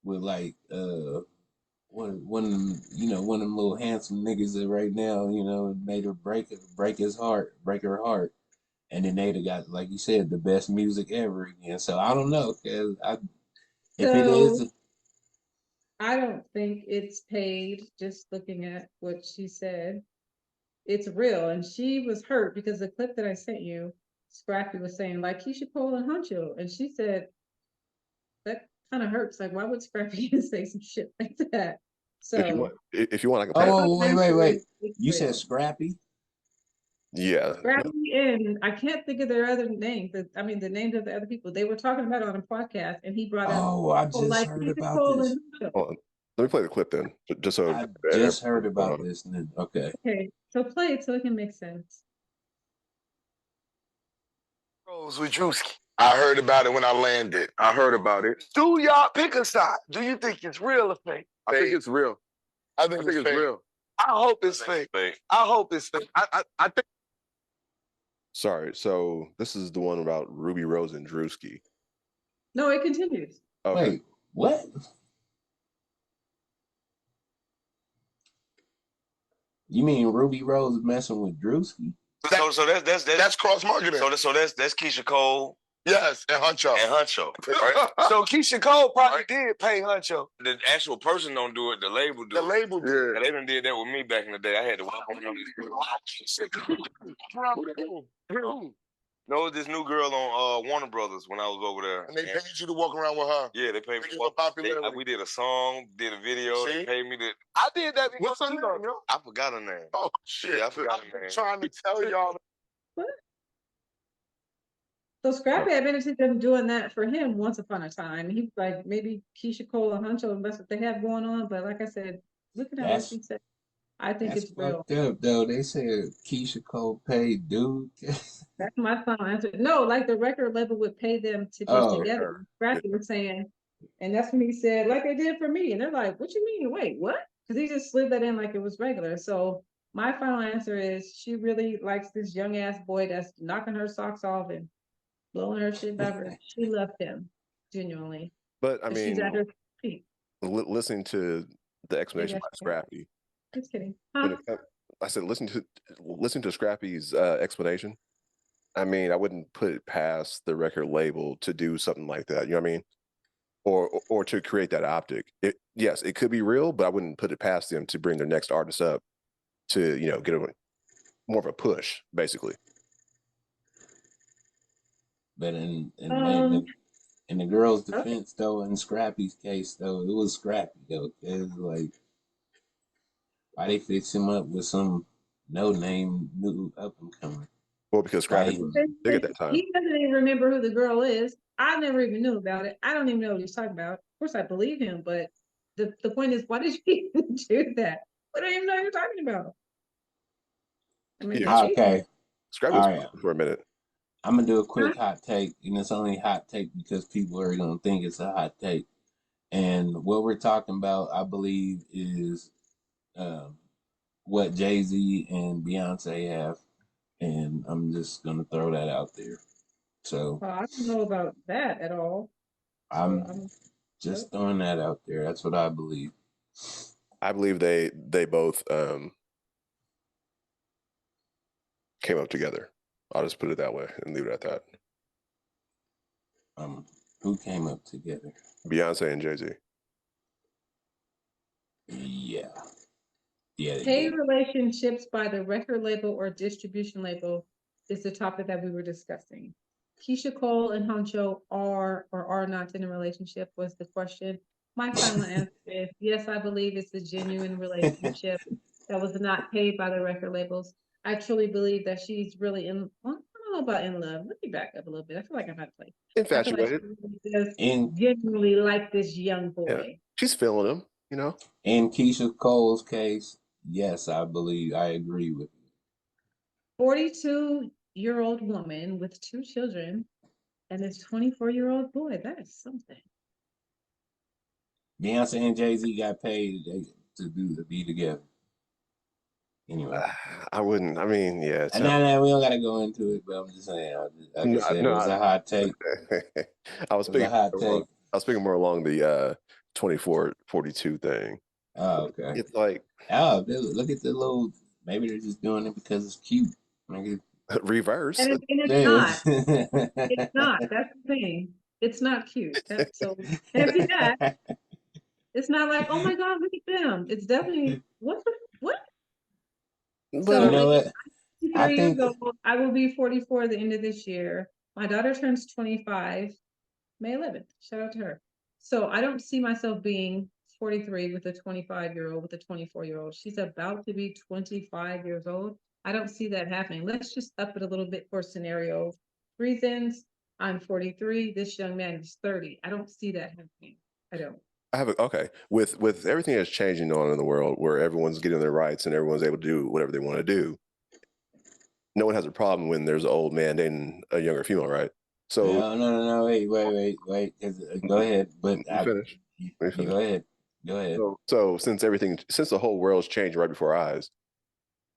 like one of them, one of them little handsome niggas that right now, made her break her heart. And then they'd have got, like you said, the best music ever again. So I don't know. If it is, I don't think it's paid. Just looking at what she said, it's real, and she was hurt because the clip that I sent you, Scrappy was saying like Keisha Cole and Huncho, and she said that kind of hurts. Like, why would Scrappy say some shit like that? So if you want, I can. Oh, wait! You said Scrappy? Yeah. Scrappy and I can't think of their other names. I mean, the names of the other people. They were talking about it on a podcast, and he brought up. Oh, I just heard about this. Hold on. Let me play the clip then, just so. I just heard about this. Then okay. Okay, so play it so it can make sense. Rose with Drewski. I heard about it when I landed. I heard about it. Do y'all pick a side? Do you think it's real or fake? I think it's real. I think it's real. I hope it's fake. I hope it's fake. I think. Sorry. So this is the one about Ruby Rose and Drewski. No, it continues. Okay. Wait, what? You mean Ruby Rose messing with Drewski? So that's cross marketing. So that's Keisha Cole. Yes, and Huncho. Right? So Keisha Cole probably did pay Huncho. The actual person don't do it. The label do. The label did. Yeah, they done did that with me back in the day. I had to walk around. No, this new girl on Warner Brothers when I was over there. And they paid you to walk around with her. Yeah, they paid me. Popularity. We did a song, did a video. See? They paid me to. I did that. What's her name, yo? I forgot her name. Oh, shit. Yeah, I forgot her name. I'm trying to tell y'all. What? So Scrappy admitted them doing that for him once upon a time. He was like, maybe Keisha Cole and Huncho, and that's what they have going on. But like I said, looking at what she said, I think it's real. Up, though. They said Keisha Cole paid dude. That's my final answer. No, like the record label would pay them to be together. Scrappy was saying, and that's when he said, like they did for me. And they're like, what you mean? Wait, what? Because he just slid that in like it was regular. So my final answer is she really likes this young ass boy that's knocking her socks off and blowing her shit back. She loved him, genuinely. But I mean, she's at her feet. Listening to the explanation by Scrappy. Just kidding. I said, listen to Scrappy's explanation. I mean, I wouldn't put it past the record label to do something like that. You know what I mean? Or to create that optic. Yes, it could be real, but I wouldn't put it past them to bring their next artist up to, you know, get more of a push, basically. But in the girl's defense, though, in Scrappy's case, though, it was Scrappy, though. It was like, why they fix him up with some no-name new up-and-comer? Well, because Scrappy was big at that time. He doesn't even remember who the girl is. I never even knew about it. I don't even know what he's talking about. Of course, I believe him, but the point is, why did you even do that? I don't even know what you're talking about. I mean, okay. Scrappy was for a minute. I'm gonna do a quick hot take, and it's only hot take because people are gonna think it's a hot take. And what we're talking about, I believe, is what Jay-Z and Beyonce have, and I'm just gonna throw that out there. So I don't know about that at all. I'm just throwing that out there. That's what I believe. I believe they both came up together. I'll just put it that way and leave it at that. Who came up together? Beyonce and Jay-Z. Yeah. Paid relationships by the record label or distribution label is the topic that we were discussing. Keisha Cole and Huncho are or are not in a relationship was the question. My final answer is yes, I believe it's a genuine relationship that was not paid by the record labels. I truly believe that she's really in, well, I don't know about in love. Let me back up a little bit. I feel like I'm out of place. Infatuated. And genuinely like this young boy. Yeah. She's feeling him, you know. In Keisha Cole's case, yes, I agree with you. 42-year-old woman with 2 children and this 24-year-old boy. That is something. Beyonce and Jay-Z got paid to be together. Anyway, I wouldn't. I mean, yeah. No, we don't got to go into it. But I'm just saying, it was a hot take. I was speaking more along the 24-42 thing. Oh, okay. It's like, look at the little. Maybe they're just doing it because it's cute. Reverse. And it's not. It's not. That's the thing. It's not cute. That's so. And if that, it's not like, oh my God, look at them. It's definitely what. But so, you know what? I will be 44 at the end of this year. My daughter turns 25 May 11th. Shout out to her. So I don't see myself being 43 with a 25-year-old, with a 24-year-old. She's about to be 25 years old. I don't see that happening. Let's just up it a little bit for scenario reasons. I'm 43. This young man is 30. I don't see that happening. I don't. Okay. With everything that's changing on in the world, where everyone's getting their rights and everyone's able to do whatever they want to do, no one has a problem when there's an old man dating a younger female, right? So no. Wait. Go ahead. But finish. Go ahead. So since the whole world's changing right before our eyes,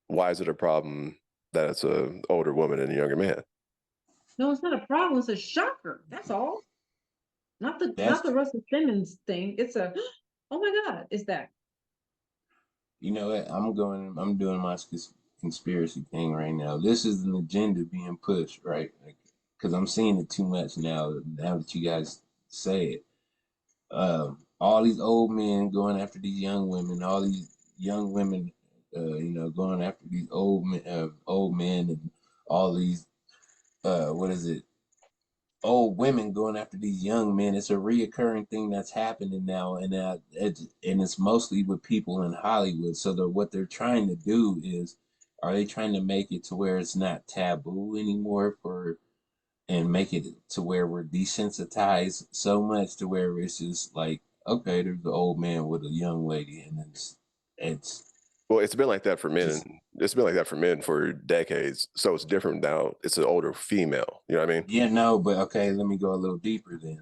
why is it a problem that it's an older woman and a younger man? No, it's not a problem. It's a shocker. That's all. Not the Russell Simmons thing. It's a, oh my God, is that? You know what? I'm doing my conspiracy thing right now. This is an agenda being pushed, right? Because I'm seeing it too much now. Now that you guys say it, all these old men going after these young women, all these young women, going after these old men, and all these what is it? Old women going after these young men. It's a reoccurring thing that's happening now, and it's mostly with people in Hollywood. So what they're trying to do is, are they trying to make it to where it's not taboo anymore and make it to where we're desensitized so much to where it's just like, okay, there's the old man with a young lady, and it's Well, it's been like that for men. just It's been like that for men for decades. So it's different now. It's an older female. You know what I mean? yeah, no, but okay, let me go a little deeper then,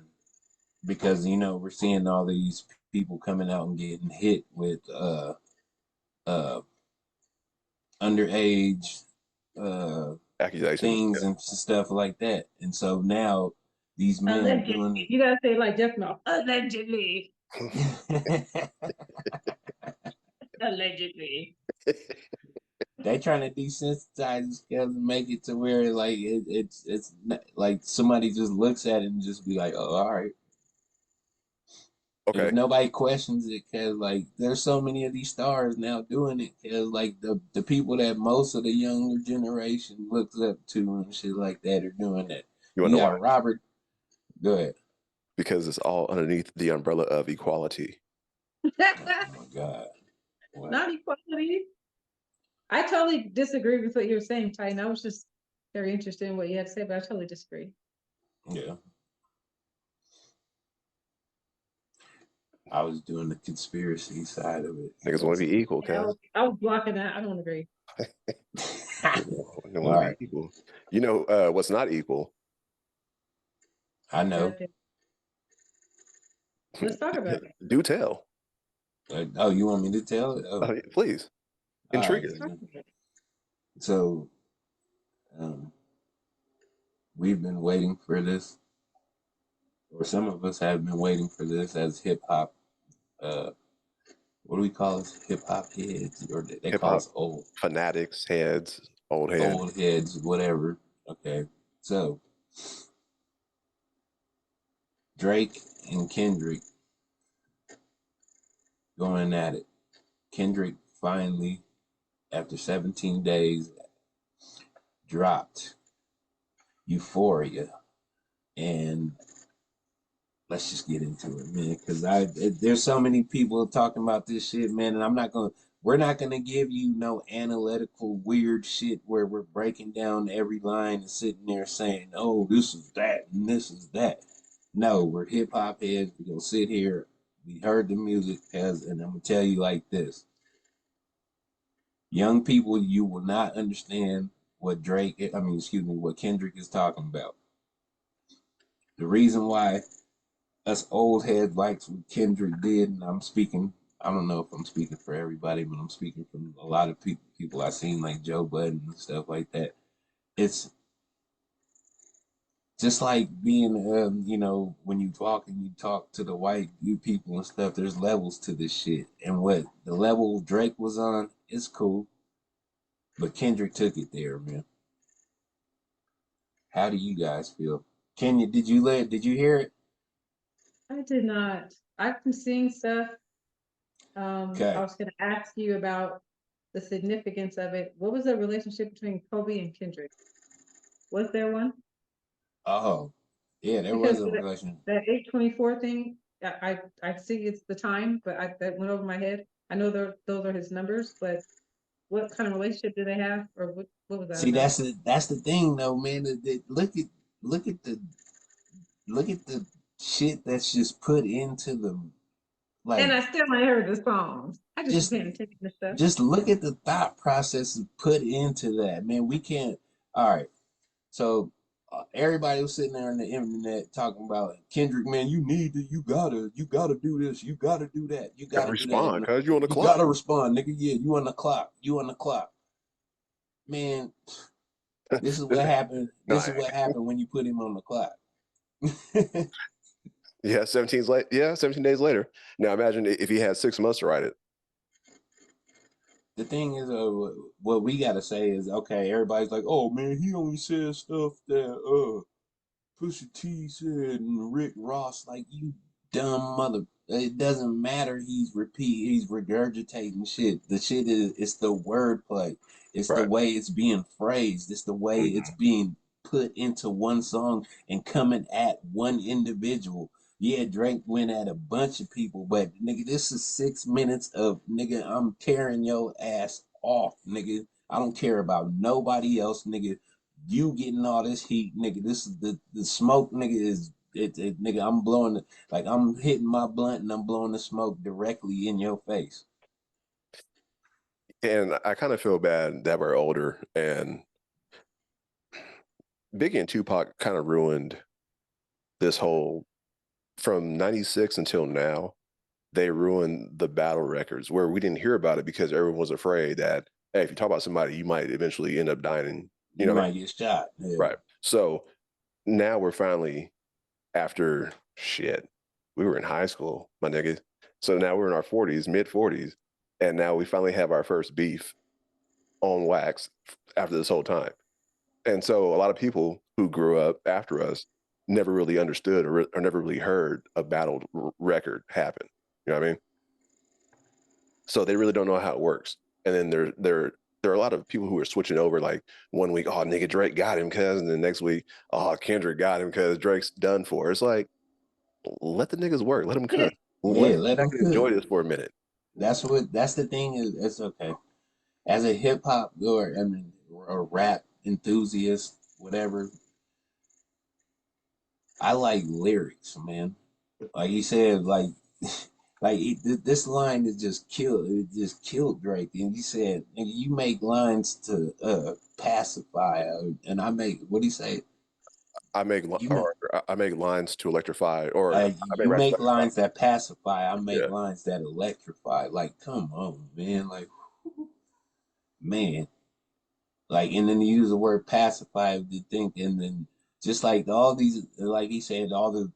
because we're seeing all these people coming out and getting hit with uh underage Accusations. things and stuff like that. And so now these men are Allegedly. doing You gotta say like Jeff Mel. Allegedly. it. Allegedly. They trying to desensitize this girl and make it to where like it's not, like somebody just looks at it and just be like, oh, all right. Okay. And nobody questions it because like there's so many of these stars now doing it because like the people that most of the younger generation looks up to and shit like that are doing that. You want You to know why? got Robert. Go ahead. Because it's all underneath the umbrella of equality. Oh my God. Wow. Not equality. I totally disagree with what you were saying, Titan. I was just very interested in what you had to say, but I totally disagree. Yeah. I was doing the conspiracy side of it. Niggas want to be equal, Yeah, cuz. I was blocking that. I don't agree. They All want to right. be equal. You know what's not equal? I know. Okay. Let's talk about it. Do tell. Oh, you want me to tell it? Oh, Please. all right. Intrigue Let's us. talk about it. So, um, we've been waiting for this, or some of us have been waiting for this as hip hop. Uh, what do we call us? Hip hop heads, or they Hip call hop us fanatics, heads, old heads. old heads, whatever. Okay. So, Drake and Kendrick going at it. Kendrick finally, after 17 days, dropped Euphoria, and let's just get into it, man. Because there's so many people talking about this shit, man, and we're not gonna give you no analytical weird shit where we're breaking down every line and sitting there saying, oh, this is that and this is that. No, we're hip hop heads. We're gonna sit here. We heard the music, and I'm gonna tell you like this. Young people, you will not understand what what Kendrick is talking about. The reason why us old heads likes what Kendrick did, and I don't know if I'm speaking for everybody, but I'm speaking from a lot of people I've seen like Joe Budden and stuff like that. It's just like being, when you talk to the white people and stuff, there's levels to this shit. And what the level Drake was on, it's cool. But Kendrick took it there, man. How do you guys feel? Kenya, did you hear it? I did not. I've been seeing stuff. I Okay. was going to ask you about the significance of it. What was the relationship between Kobe and Kendrick? Was there one? Oh, yeah, there was Because a relation. that 824 thing, I see it's the time, but that went over my head. I know those are his numbers, but what kind of relationship do they have, or what was that See, about? that's the thing though, man. Look at the look at the shit that's just put into the And like I still ain't heard the songs. I just just been paying attention to stuff. just look at the thought process put into that, man. We can't. All right, so everybody was sitting there on the internet talking about Kendrick, man. You gotta do this, you gotta do that, you Gotta gotta do that. respond, cuz you on the You clock. gotta respond, nigga. Yeah, you on the clock, man. This is what happened. No, This is what happened when you put him on the clock. yeah, 17 days later. Now imagine if he had 6 months to write it. the thing is, what we gotta say is, okay, everybody's like, oh man, he only says stuff that Pusha T said and Rick Ross, like, you dumb mother. It doesn't matter. He's regurgitating shit. The shit is, it's the wordplay. It's the Right. way it's being phrased. It's the way it's Mhm. being put into one song and coming at one individual. Yeah, Drake went at a bunch of people, but nigga, this is 6 minutes of nigga, I'm tearing your ass off, nigga. I don't care about nobody else, nigga. You getting all this heat, nigga. This is the smoke, nigga. Nigga. I'm blowing it like I'm hitting my blunt and I'm blowing the smoke directly in your face. And I kind of feel bad that we're older, and Biggie and Tupac kind of ruined this whole from '96 until now. They ruined the battle records where we didn't hear about it because everyone was afraid that, hey, if you talk about somebody, you might eventually end up dying. You You know what I mean? might get shot. Yeah. Right. So now we're finally after shit. We were in high school, my nigga. So now we're in our 40s, mid 40s, and now we finally have our first beef on wax after this whole time. And so a lot of people who grew up after us never really understood or never really heard a battle record happen. You know what I mean? So they really don't know how it works. And then there are a lot of people who are switching over. Like one week, oh nigga, Drake got him, cuz, and the next week, oh Kendrick got him because Drake's done for. It's like, let the niggas work, let them cook, let Yeah, them let them cook. enjoy this for a minute. That's the thing is it's okay. As a hip hop or I mean a rap enthusiast, whatever, I like lyrics, man. Like you said, like this line is just killed. It just killed Drake. And you said, nigga, you make lines to pacify, and I make what do you say? You make I make lines to electrify, or I make you raps to make electrify. lines that pacify. I make Yeah, lines that electrify. Like, come on, man. Like, man. Like, and then you use the word pacify to think, and then just like all these, like he said, all the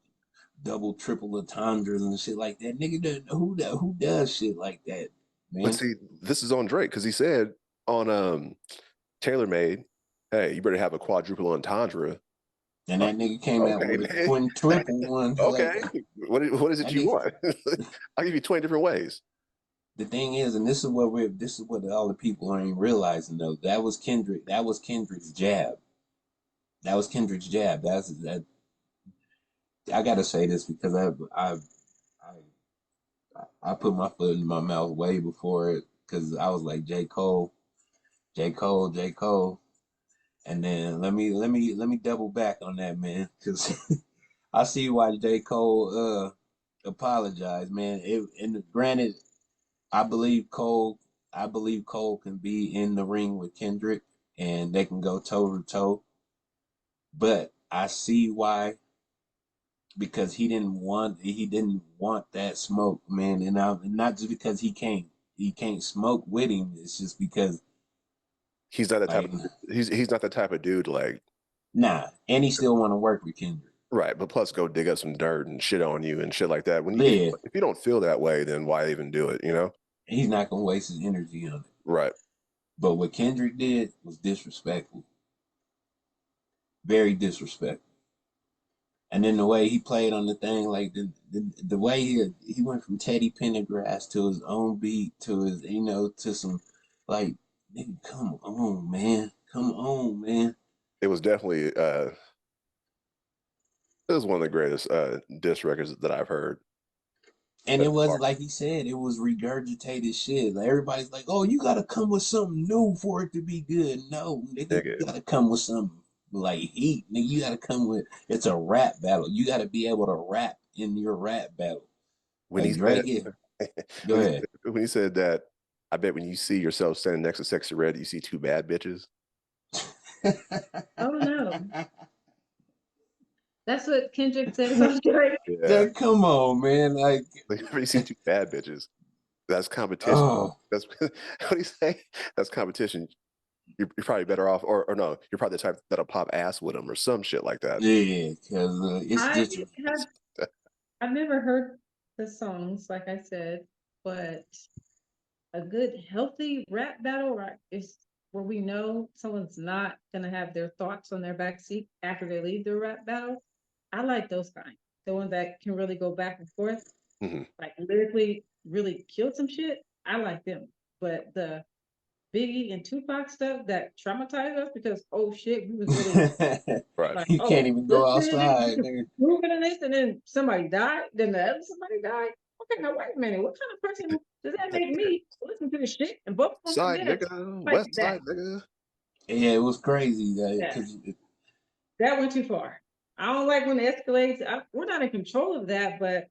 double, triple entendres and shit like that. Nigga, who does shit like that, but man? see, this is on Drake because he said on Taylor Made, hey, you better have a quadruple entendre. And that nigga came out Okay, with a man. quintuple one. Like Okay, what is it that you nigga. want? I'll give you 20 different ways. The thing is, and this is what all the people aren't realizing though. That was Kendrick. That was Kendrick's jab. That was Kendrick's jab. That's that. I gotta say this because I put my foot in my mouth way before it because I was like J Cole, J Cole, J Cole, and then let me double back on that, man, because I see why J Cole apologized, man. And granted, I believe Cole. I believe Cole can be in the ring with Kendrick, and they can go toe to toe. But I see why because he didn't want that smoke, man, and not just because he can't smoke with him. It's just because He's not the type like of he's not the type of dude like nah, and he still want to work with Kendrick. right. But plus, go dig up some dirt and shit on you and shit like that. When you Yeah, if you don't feel that way, then why even do it? You know? he's not gonna waste his energy on it. Right. But what Kendrick did was disrespectful, very disrespectful. And then the way he played on the thing, like the way he went from Teddy Pendergrass to his own beat to his to some like nigga, come on man, come on man. It was definitely it was one of the greatest diss records that I've heard And it thus wasn't far. like he said, it was regurgitated shit. Like everybody's like, oh, you gotta come with something new for it to be good. No, nigga, Nigga. you gotta come with something like heat. Nigga, you gotta come with it's a rap battle. You gotta be able to rap in your rap battle. When Like he said Drake is go when ahead. he said that, I bet when you see yourself standing next to Sexy Red, you see two bad bitches. Oh no. That's what Kendrick said about Drake. Yeah. Like, come on, man. Like, Like you see two bad bitches. That's competition. oh, That's what do you say? That's competition. You're probably better off, or no, you're probably the type that'll pop ass with them or some shit like that. yeah, because it's I just have I've never heard the songs, like I said, but a good healthy rap battle, right, is where we know someone's not gonna have their thoughts on their back seat after they leave the rap battle. I like those kind. The ones that can really go back and forth, Hmm. like lyrically really kill some shit. I like them. But the Biggie and Tupac stuff that traumatized us because oh shit, we was really Right. like, You can't oh, even go listening outside, to nigga. moving in this, and then somebody died, then the other somebody died. Okay, now wait a minute. What kind of person does that make me listen to this shit and both of them are Side dead? nigga, Like West that. Side nigga. Yeah, it was crazy Yeah, because that went too far. I don't like when it escalates. We're not in control of that, but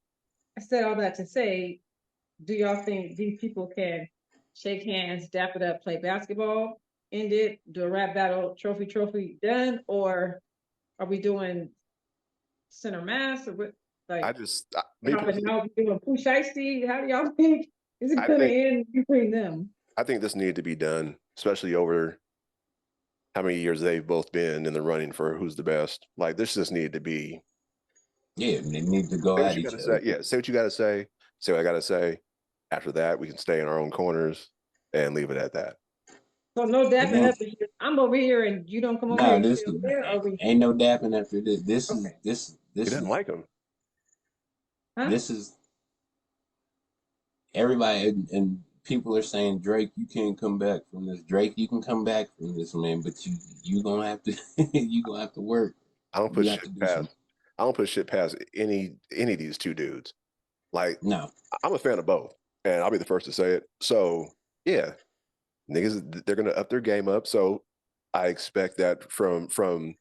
I said all that to say, do y'all think these people can shake hands, dap it up, play basketball, end it, do a rap battle, trophy, done, or are we doing center mass or what? I Like, just, me how personally, now we doing push icy? How do y'all think is it I gonna think, end between them? I think this needed to be done, especially over how many years they've both been in the running for who's the best. Like this just needed to be. yeah, they need to go Say what at you each gotta say. other. Yeah, say what you gotta say. Say what I gotta say. After that, we can stay in our own corners and leave it at that. So no And dapping then up. I'm over here and you don't come over here. no, You this stay over there. Or we ain't no dapping after this. okay? He This didn't is like him. Huh? this is everybody and people are saying Drake, you can't come back from this. Drake, you can come back from this, man, but you gonna have to you gonna have to work. I don't put You have to shit do some past. I don't put shit past any of these two dudes. Like no. I'm a fan of both, and I'll be the first to say it. So yeah, niggas, they're gonna up their game up. So I expect that from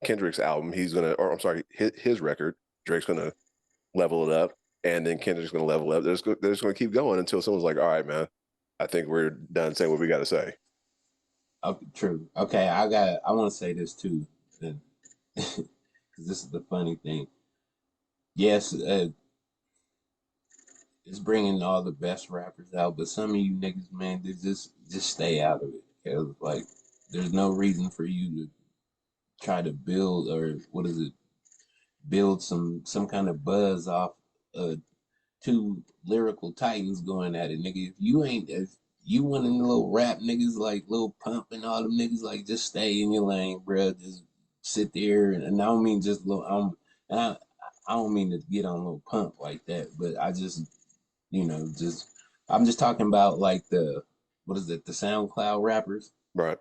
Kendrick's album, he's gonna, or I'm sorry, his record, Drake's gonna level it up, and then Kendrick's gonna level up. They're just gonna keep going until someone's like, all right, man, I think we're done saying what we got to say. Okay, true. Okay, I want to say this too, because this is the funny thing. Yes, it's bringing all the best rappers out, but some of you niggas, man, they just stay out of it. 'Cause, like, there's no reason for you to try to build or what is it? Build some kind of buzz off uh two lyrical titans going at it, nigga. If you one of the little rap niggas like Lil Pump and all them niggas, like just stay in your lane, bro. Just sit there, and I don't mean just little. And I don't mean to get on Lil Pump like that, but I just just I'm just talking about like the what is it, the SoundCloud rappers. Right.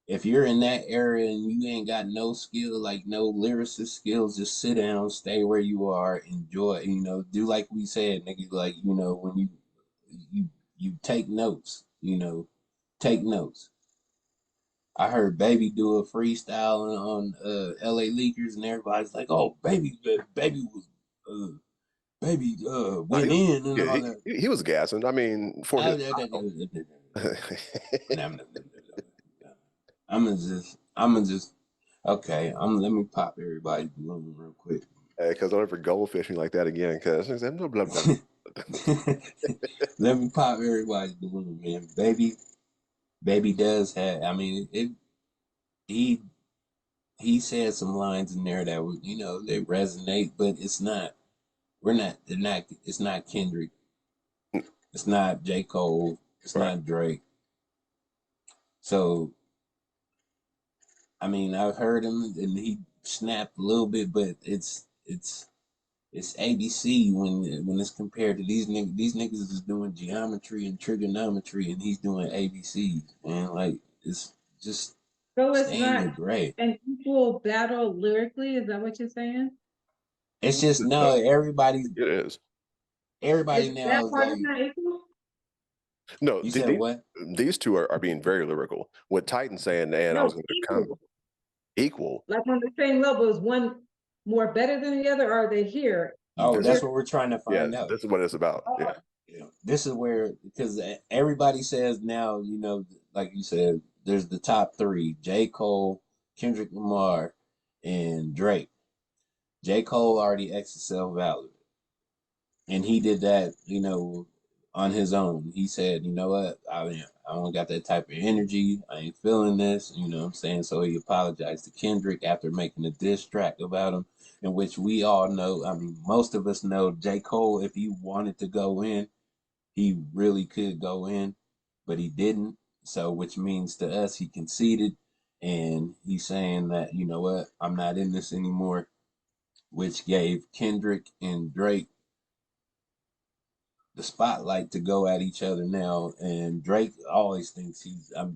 If you're in that area and you ain't got no skill, like no lyricist skills, just sit down, stay where you are, enjoy, do like we said, nigga, like, when you take notes, take notes. I heard Baby do a freestyle on LA Leakers and everybody's like, oh, baby was baby No, went in and yeah, all that. he was gassing. I mean, for his I'm gonna just okay. Let me pop everybody's balloon real quick. because don't ever goldfish me like that again. Because blah, blah, blah. Let me pop everybody's balloon, man. Baby does have. I mean, he he said some lines in there that would they resonate, but it's not. We're not. They're not. It's not Kendrick. It's not J. Cole. It's Right. not Drake. So I mean, I've heard him and he snapped a little bit, but it's ABC when it's compared to these niggas. These niggas is doing geometry and trigonometry, and he's doing ABC. And like, it's just So it's stay in your not grade. an equal battle lyrically. Is that what you're saying? It's just no. No, Everybody, it is. everybody Is now that is part is like, not equal? No, you said what? these two are being very lyrical. What Titan's saying, and I was No, going to comment, equal. equal. Like on the same level. Is one more better than the other? Or are they here? Oh, This is that's Lyric. what we're trying to yeah, find out. this is what it's about. Oh, Yeah, This is where because everybody says now, like you said, there's the top three: J. Cole, Kendrick Lamar, and Drake. J. Cole already exited Self Valid, and he did that, on his own. He said, you know what, I don't got that type of energy. I ain't feeling this. You know what I'm saying? So he apologized to Kendrick after making a diss track about him, in which we all know. I mean, most of us know J. Cole, if he wanted to go in, he really could go in, but he didn't. So, which means to us, he conceded, and he's saying that, you know what, I'm not in this anymore, which gave Kendrick and Drake the spotlight to go at each other now. And Drake always thinks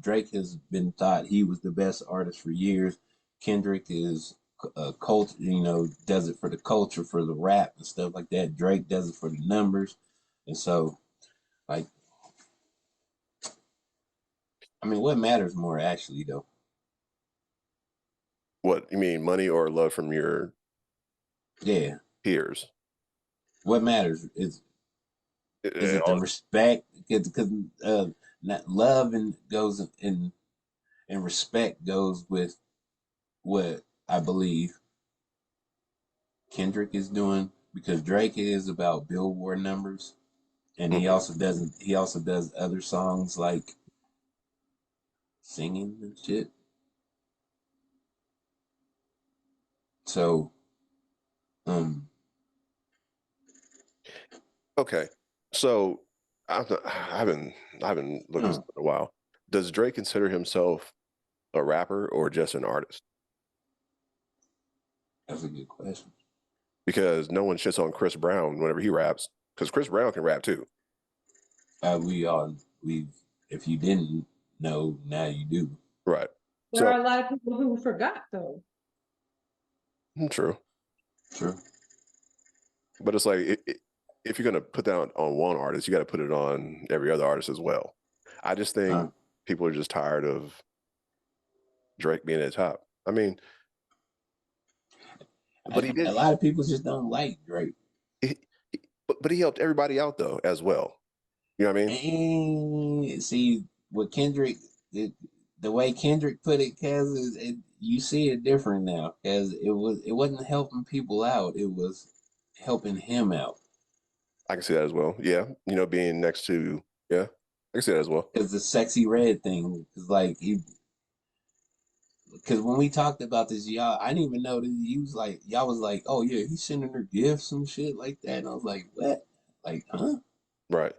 Drake has been thought he was the best artist for years. Kendrick is a culture, does it for the culture, for the rap and stuff like that. Drake does it for the numbers. And so, like, I mean, what matters more actually, though? What you mean, money or love from your peers? What matters is it the respect? Because love and goes in and respect goes with what I believe Kendrick is doing, because Drake is about Billboard numbers, and he also does other songs like singing and shit. So, okay. So I haven't looked this up in a while. Does Drake consider himself a rapper or just an artist? That's a good question. Because no one shits on Chris Brown whenever he raps, because Chris Brown can rap too. If you didn't know, now you do. Right. There are a lot of people who forgot, though. True. True. But it's like, if you're going to put that on one artist, you got to put it on every other artist as well. I just think people are just tired of Drake being at the top. I mean, but he did. A lot of people just don't like Drake. But he helped everybody out though as well. You know what I mean? And see what Kendrick, the way Kendrick put it, Kaz, you see it different now. Cause it wasn't helping people out; it was helping him out. I can see that as well. Yeah, being next to I can see that as well. Cause the sexy red thing is like because when we talked about this, y'all, I didn't even know that y'all was like, oh yeah, he's sending her gifts and shit like that, and I was like, what? Like, huh? Right.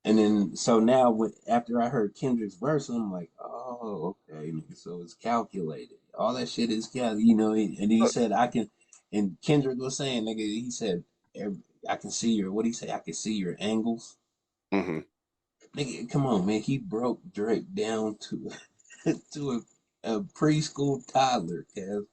And then so now after I heard Kendrick's verse, I'm like, oh, okay, nigga, so it's calculated. All that shit is calculated, and he said I can, and Kendrick was saying, nigga, he said I can see your, what he say? I can see your angles. Mm-hmm. Nigga, come on, man. He broke Drake down to to a preschool toddler, Kev.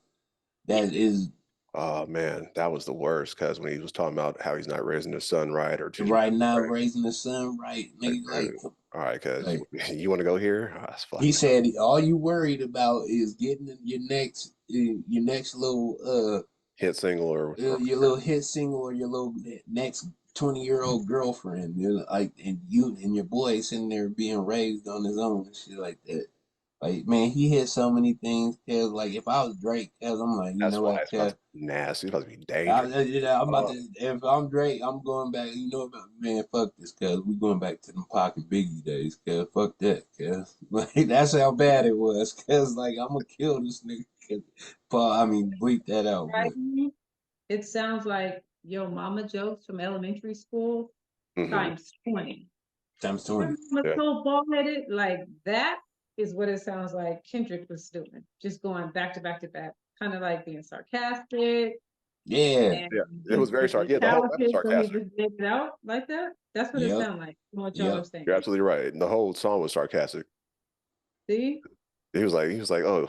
That is. Oh man, that was the worst, because when he was talking about how he's not raising his son right, or not raising the son right, nigga. Like, all right, because you want to go here. He said all you worried about is getting your next little hit single or your little hit single or your little next 20-year-old girlfriend. Like, and you and your boy sitting there being raised on his own and shit like that. Like, man, he hit so many things. Cause like, if I was Drake, cause I'm like, you know what, cause nasty. It's supposed to be dangerous. I'm about to. If I'm Drake, I'm going back. You know what, man? Fuck this, cause we going back to them Pocket Biggie days. Cause fuck that, cause like that's how bad it was. Cause like I'm gonna kill this nigga. Bleep that out. Right? It sounds like your mama jokes from elementary school times 20. Times 20. So bald-headed, like that is what it sounds like Kendrick was doing. Just going back to back to back, kind of like being sarcastic. Yeah. It was very sarcastic. Yeah, the whole rap sarcastic. So he just did it out like that. That's what it sounded like. What y'all are saying. You're absolutely right. The whole song was sarcastic. See? He was like, oh,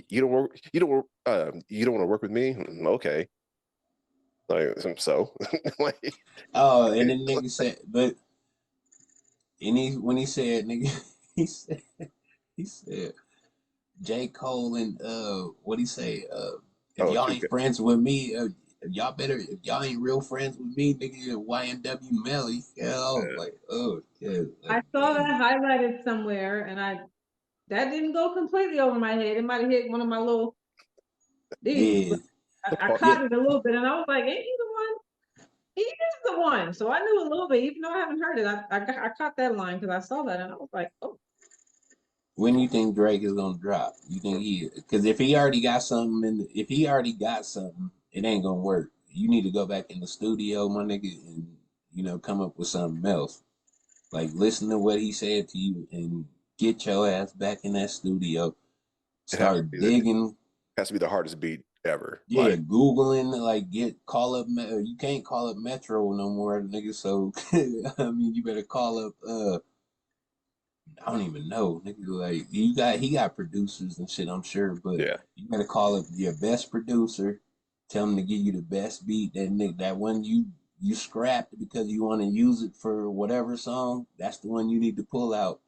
you don't want to work with me? Okay. Like, so. Like, oh, and then nigga said, but when he said, nigga, he said, J. Cole and what he say? If y'all ain't friends with me, if y'all ain't real friends with me, nigga, YNW Melly. Yeah, I was like, oh yeah. I saw that highlighted somewhere, and that didn't go completely over my head. It might have hit one of my little things. I caught it a little bit, and I was like, ain't he the one? He is the one. So I knew a little bit, even though I haven't heard it. I caught that line because I saw that, and I was like, oh. When you think Drake is gonna drop? You think because if he already got something, it ain't gonna work. You need to go back in the studio, my nigga, and come up with something else. Like, listen to what he said to you and get your ass back in that studio. It has to Start be digging. has to be the hardest beat ever. Yeah, Like, Googling, like, call up, you can't call up Metro no more, nigga. So, I mean, you better call up, I don't even know, nigga. Like, he got producers and shit, I'm sure, but yeah. you better call up your best producer, tell him to give you the best beat. That nigga, that one you scrapped because you want to use it for whatever song. That's the one you need to pull out.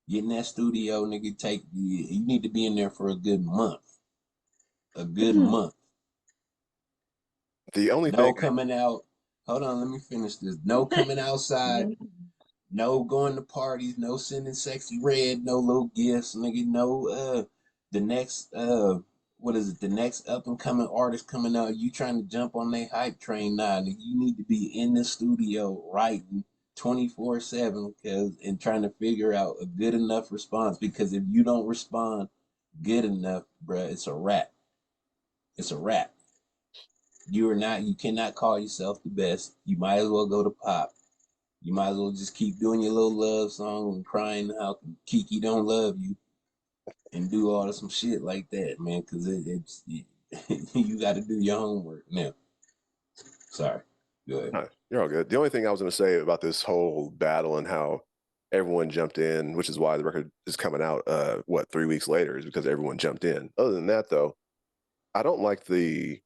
Get in that studio, nigga. You need to be in there for a good month. A good month. The only No thing coming out. Hold on, let me finish this. No coming outside. No going to parties. No sending sexy red. No little gifts, nigga. No the next what is it? The next up and coming artist coming out. You trying to jump on their hype train now? Nigga, you need to be in the studio writing 24/7 and trying to figure out a good enough response. Because if you don't respond good enough, bruh, it's a wrap. It's a wrap. You cannot call yourself the best. You might as well go to pop. You might as well just keep doing your little love song and crying how Kiki don't love you and do all of some shit like that, man, because you got to do your homework now. Sorry. Go ahead. no, you're all good. The only thing I was going to say about this whole battle and how everyone jumped in, which is why the record is coming out, 3 weeks later, is because everyone jumped in. Other than that, though, I don't like the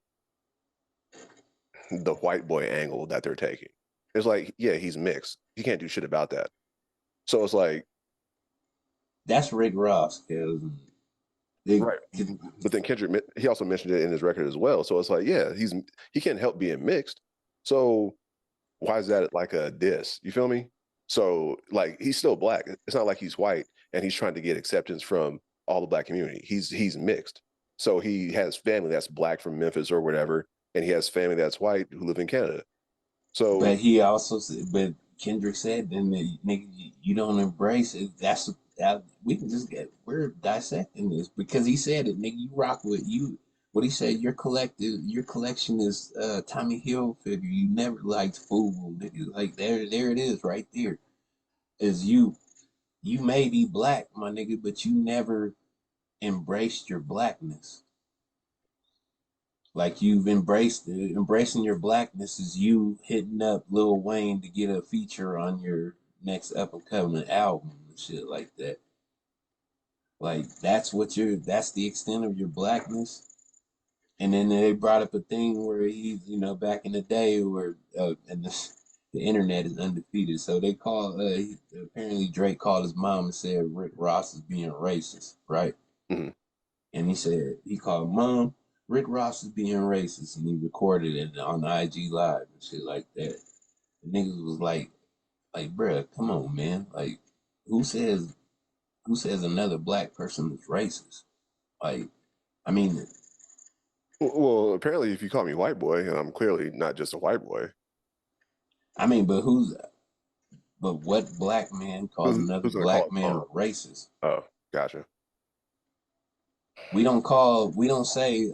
white boy angle that they're taking. It's like, yeah, he's mixed. He can't do shit about that. So it's like, That's Rick Ross, cause right. But then Kendrick, he also mentioned it in his record as well. So it's like, yeah, he can't help being mixed. So why is that like a diss? You feel me? So like, he's still black. It's not like he's white and he's trying to get acceptance from all the black community. He's mixed. So he has family that's black from Memphis or whatever, and he has family that's white who live in Canada. So but he also said, but Kendrick said, then nigga, you don't embrace it. We can just we're dissecting this because he said it, nigga. You rock with you. What he said, your collection is Tommy Hilfiger. You never liked food, nigga. Like there it is, right there. Is you. You may be black, my nigga, but you never embraced your blackness. Like you've embracing your blackness is you hitting up Lil Wayne to get a feature on your next up and coming album and shit like that. Like that's the extent of your blackness. And then they brought up a thing where he's, back in the day where and the internet is undefeated. So they apparently Drake called his mom and said Rick Ross is being racist, right? mhm. And he called mom, Rick Ross is being racist, and he recorded it on the IG Live and shit like that. The niggas was like, bruh, come on, man. Like, who says another black person is racist? Like, I mean, Well, apparently, if you call me white boy, and I'm clearly not just a white boy, but what black man calls another who's gonna call black it man a wrong? racist? Oh, gotcha. We don't say,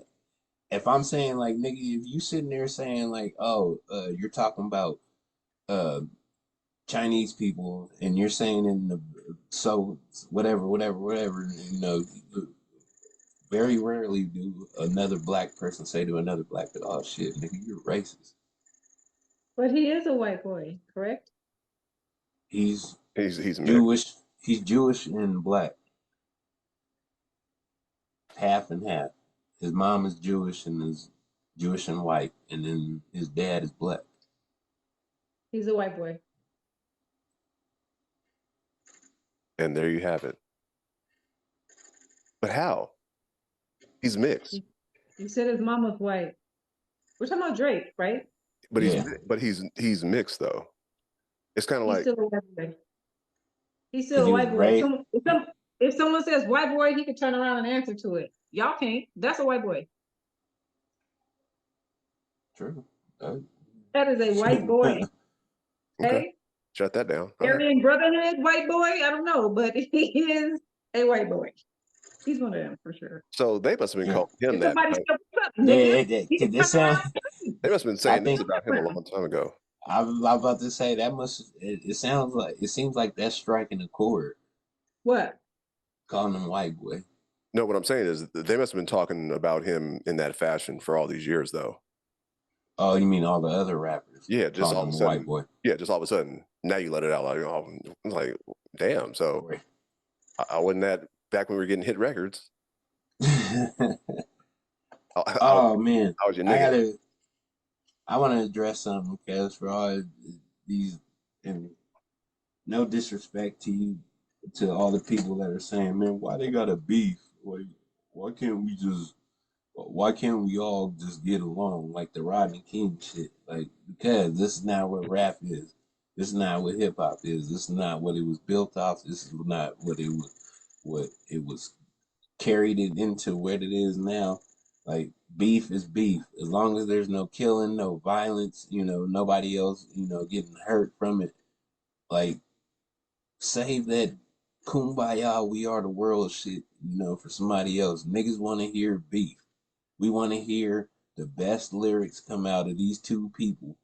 if I'm saying like, nigga, if you sitting there saying like, oh, you're talking about uh Chinese people, and you're saying so whatever, very rarely do another black person say to another black, oh shit, nigga, you're racist. But he is a white boy, correct? He's He's mixed. Jewish. He's Jewish and black, half and half. His mom is Jewish and is Jewish and white, and then his dad is black. He's a white boy. And there you have it. But how? He's mixed. You said his mom was white. We're talking about Drake, right? But Yeah. he's mixed though. It's kind of He's like, still a white boy. He's 'Cause still a he was white boy. raised. If someone says white boy, he could turn around and answer to it. Y'all can't. That's a white boy. True. That is a white boy. okay, Okay? shut that down. All right. Aryan Brotherhood white boy? I don't know, but he is a white boy. He's one of them for sure. So they must have been Yeah. calling him If that. somebody Right? said, what's up, Yeah, nigga? He can this turn sound. around. They must have been I saying this think about him a long time ago. I'm about to say that must. It sounds like it seems like that's striking a chord. What? Calling him white boy. No, what I'm saying is they must have been talking about him in that fashion for all these years, though. Oh, you mean all the other rappers Yeah, just all calling of a him a white sudden. boy? Yeah, just all of a sudden. Now you let it out. Like, oh, I'm like, damn. So Boy. I wasn't that back when we were getting hit records. Oh man, I was your I nigga. gotta. I want to address something because for all these, and no disrespect to you, to all the people that are saying, man, why they got a beef? Like, why can't we just? Why can't we all just get along like the Rodney King shit? Like, because this is not what rap is. This is not what hip hop is. This is not what it was built off. This is not what it was carried it into what it is now. Like beef is beef. As long as there's no killing, no violence, nobody else, getting hurt from it. Like save that kumbaya, we are the world shit, for somebody else. Niggas want to hear beef. We want to hear the best lyrics come out of these two people,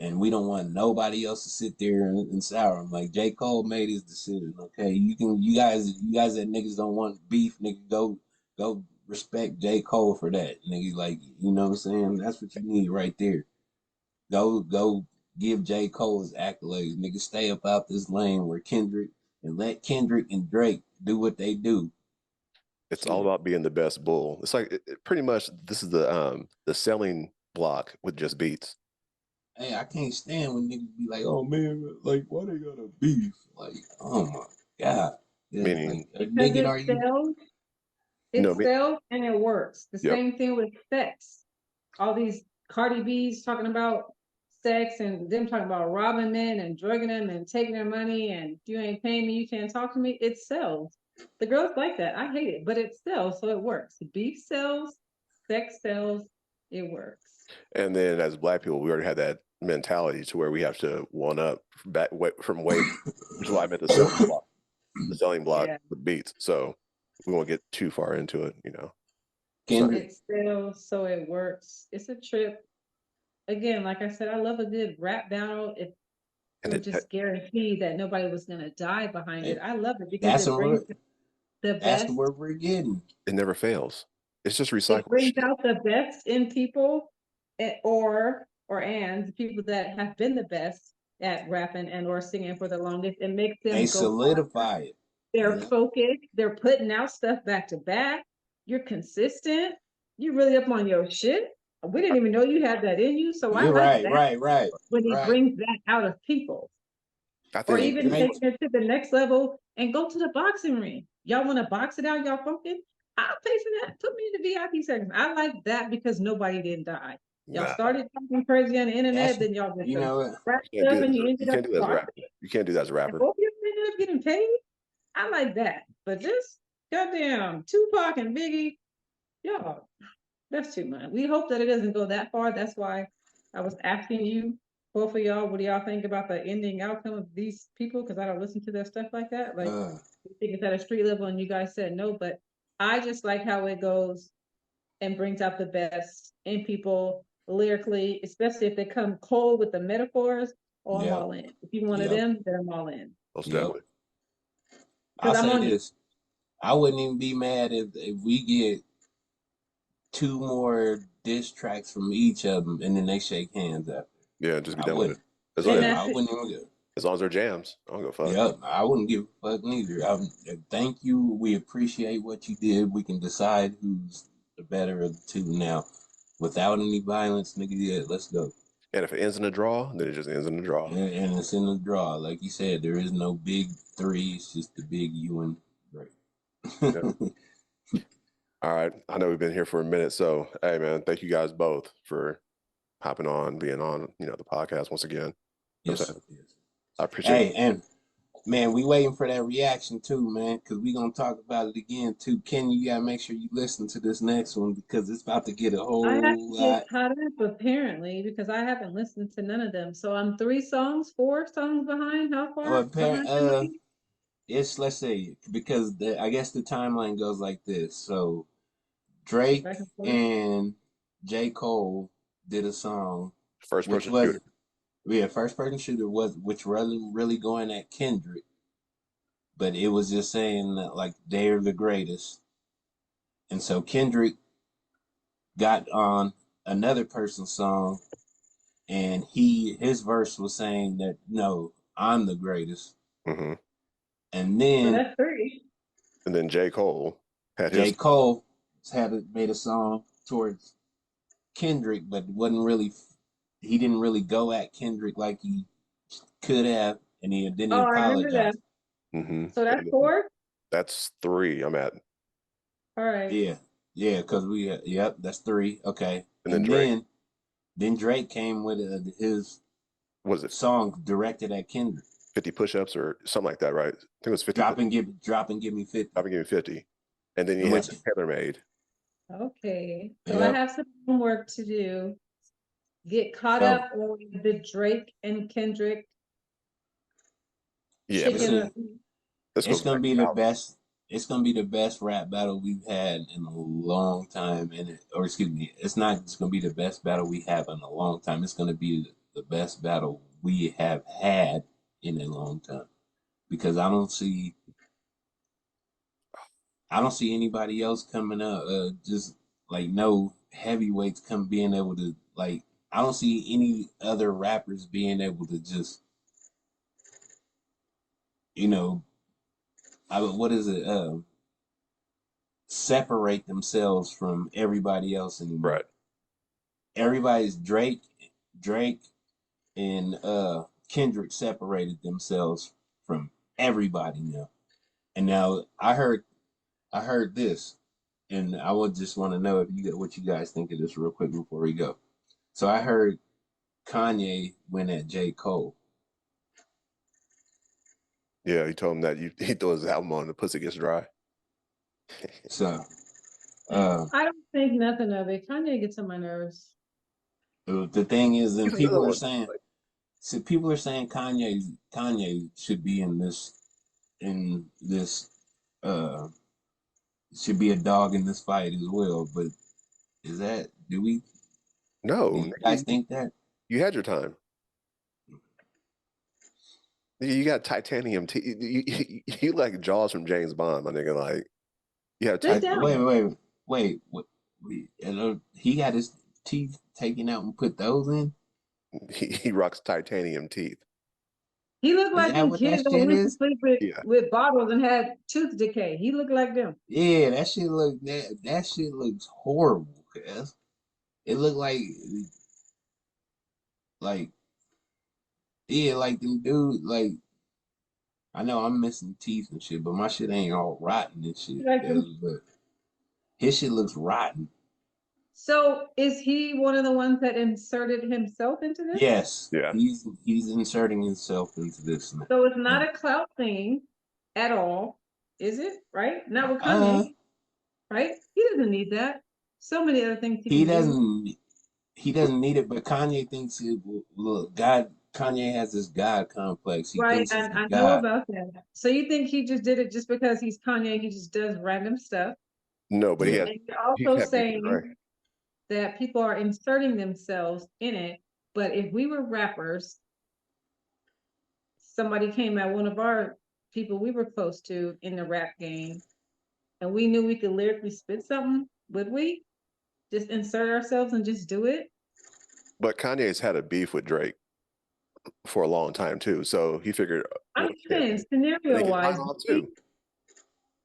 and we don't want nobody else to sit there and sour them. Like J. Cole made his decision. Okay, you guys that niggas don't want beef, nigga, go respect J. Cole for that, nigga. Like, you know what I'm saying? That's what you need right there. Go give J. Cole his accolades, nigga. Stay up out this lane where Kendrick and let Kendrick and Drake do what they do. It's all Shit. about being the best bull. It's like pretty much this is the selling block with just beats. Hey, I can't stand when niggas be like, "Oh man, like why they got a beef?" Like, oh my god, yeah, like Meaning, Because nigga, it are you? sells, no, it sells and it works. The yep. same thing with sex. All these Cardi B's talking about sex and them talking about robbing men and drugging them and taking their money and if you ain't paying me, you can't talk to me. It sells. The girls like that. I hate it, but it sells, so it works. Beef sells, sex sells, it works. And then as Black people, we already had that mentality to where we have to one up back from way, which is why I meant the selling block Yeah. with beats. So we won't get too far into it, So Kendrick, It sells, so it works. It's a trip. Again, like I said, I love a good rap battle. If it and would just guarantee that nobody was gonna die behind it. hey, I love it because that's it the brings word. the That's the best. word we're getting. it never fails. It's just It recycled brings shit. out the best in people, or the people that have been the best at rapping and or singing for the longest. It makes They them go farther. solidify it. They're Yeah, focused. They're putting out stuff back to back. You're consistent. You're really up on your shit. We didn't even know you had that in you. So I you're like right, that right, right, when he right. brings that out of people. I Or Hey, think even Drake, taking it to the next level and go to the boxing ring. Y'all want to box it out? Y'all funkin'? I'll pay for that. Put me in the VIP section. I like that because nobody didn't die. Y'all nah, started talking crazy on the that's internet, then y'all did you some know what? rap you can't stuff, do and that. you You ended up can't do that as a rapper. boxing. You can't do that as a And rapper. both of you ended up getting paid. I like that. But just goddamn Tupac and Biggie, y'all, that's too much. We hope that it doesn't go that far. That's why I was asking you, both of y'all, what do y'all think about the ending outcome of these people? Because I don't listen to their stuff like that. Like, Uh, I think it's at a street level, and you guys said no, but I just like how it goes and brings out the best in people lyrically, especially if they come cold with the metaphors. Oh, I'm yep, all in. If you wanted yep, them, then I'm all in. Most yep. definitely. I'll Because I'm say on you. this: I wouldn't even be mad if we get two more diss tracks from each of them, and then they shake hands after. Yeah, just be I done with it. wouldn't. As long And Yeah, as, I that's it. wouldn't even. as long as they're jams, I don't go fuck. Yep, I wouldn't give a fuck neither. Thank you. We appreciate what you did. We can decide who's the better of the two now, without any violence, nigga. Yeah, let's go. And if it ends in a draw, then it just ends in a draw. And it's in the draw, like you said. There is no big three. It's just the big you and Yeah. Drake. All right. I know we've been here for a minute, so hey, man, thank you guys both for hopping on, being on, the podcast once again. You know what I'm Yes, saying? yes. I appreciate Hey, and man, we waiting for that reaction too, man, because we gonna talk about it again too. Ken, you gotta make sure you listen to this next one because it's about to get a I have whole to get lot. caught up apparently because I haven't listened to none of them. So I'm 4 songs behind. How Oh, far apparent, behind am I? it's let's say because I guess the timeline goes like this. So Drake Back and forth. and J. Cole did a song, first which person was shooter. Yeah, first person shooter was which wasn't really going at Kendrick, but it was just saying that like they're the greatest. And so Kendrick got on another person's song and his verse was saying that no, I'm the greatest. Mm-hmm. And So then that's three. And then J. Cole had J. his. Cole made a song towards Kendrick, but wasn't really he didn't really go at Kendrick like he could have, and then he Oh, I remember that. apologized. Mm-hmm. So that's four. That's three. I'm at. All right. Yeah, yeah, because yep, that's three. Okay, And then and Drake. then Drake came with his Was it song directed at Kendrick. 50 push-ups or something like that, right? I think it was 50. Drop and give me 50. I've been giving 50. And then you had Which Taylor made. Okay. So I yep. have some homework to do. Get caught So up on the Drake and Kendrick Yeah, but chicken. this it's goes gonna back be to the college. best. It's gonna be the best rap battle we've had in a long time, or excuse me, it's not just gonna be the best battle we have in a long time. It's gonna be the best battle we have had in a long time because I don't see anybody else coming up. Just like no heavyweights being able to like. I don't see any other rappers being able to just you know. What is it? Separate themselves from everybody else anymore. Right. Everybody's Drake and Kendrick separated themselves from everybody now. And now I heard this, and I would just want to know if what you guys think of this real quick before we go. So I heard Kanye went at J. Cole. Yeah, he told him that he threw his album on, the pussy gets dry. So I don't think nothing of it. Kanye gets on my nerves. the thing is, then He's another one. people are saying Kanye should be in this should be a dog in this fight as well. But do No, you guys think that? you had your time. You got titanium teeth. You like Jaws from James Bond, my nigga. Like, you have Sit down. Wait. He had his teeth taken out and put those in? he rocks titanium teeth. He looked Is like that them what kids that that shit went to is? sleep Yeah. with bottles and had tooth decay. He looked like them. Yeah, that shit looks horrible, cuz. It looked like yeah, like them dude like I know I'm missing teeth and shit, but my shit ain't all rotten and shit. Like them. But his shit looks rotten. So is he one of the ones that inserted himself into this? Yes, Yeah. he's inserting himself into this now. So it's not a clout thing at all, is it? Right? Not with Kanye, right? He doesn't need that. So many other things he can do. He doesn't need it, but Kanye thinks look, God Kanye has this God complex. He Right, thinks he's and the I know God. about that. So you think he just did it just because he's Kanye, he just does random stuff. No, but Yeah. And you're he's also had beef with Dre. saying that people are inserting themselves in it. But if we were rappers, somebody came at one of our people we were close to in the rap game, and we knew we could lyrically spit something, would we just insert ourselves and just do it? But Kanye's had a beef with Drake for a long time too. So he figured, I'm well, saying shit, they scenario can wise, fight off too.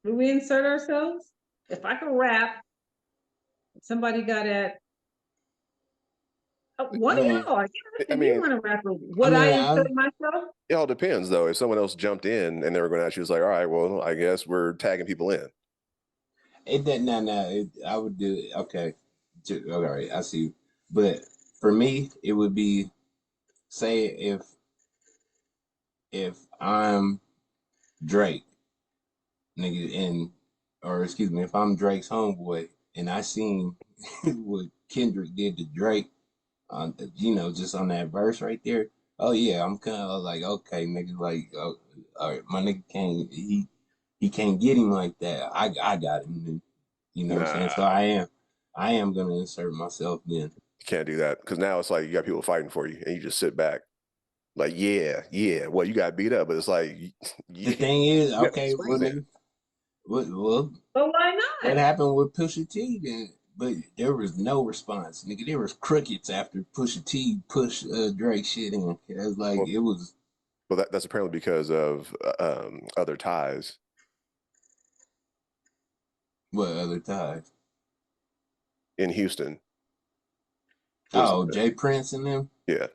do we insert ourselves? If I could rap, somebody got at I one of mean, y'all. I If you mean, want to rap, I would I mean, insert myself? it all depends though. If someone else jumped in and they were going to ask, she was like, all right, well, I guess we're tagging people in. it that no, I would do it. Okay, all right, I see. But for me, it would be say if I'm Drake, nigga, or excuse me, if I'm Drake's homeboy and I seen what Kendrick did to Drake on just on that verse right there. Oh yeah, I'm kind of like okay, nigga, like all right, my nigga can't he can't get him like that. I got him, you know what I'm saying? Nah, So I am gonna insert myself then. you can't do that because now it's like you got people fighting for you and you just sit back. Like, yeah, well, you got beat up, but it's like The thing is, you got okay, well, swings in. nigga, well, But why what not? happened with Pusha T then? But there was no response, nigga. There was crickets after Pusha T pushed Drake shit in. It was like Well, it was that's apparently because of other ties what other ties? in Houston. Was Oh, Jay Prince and them. yeah.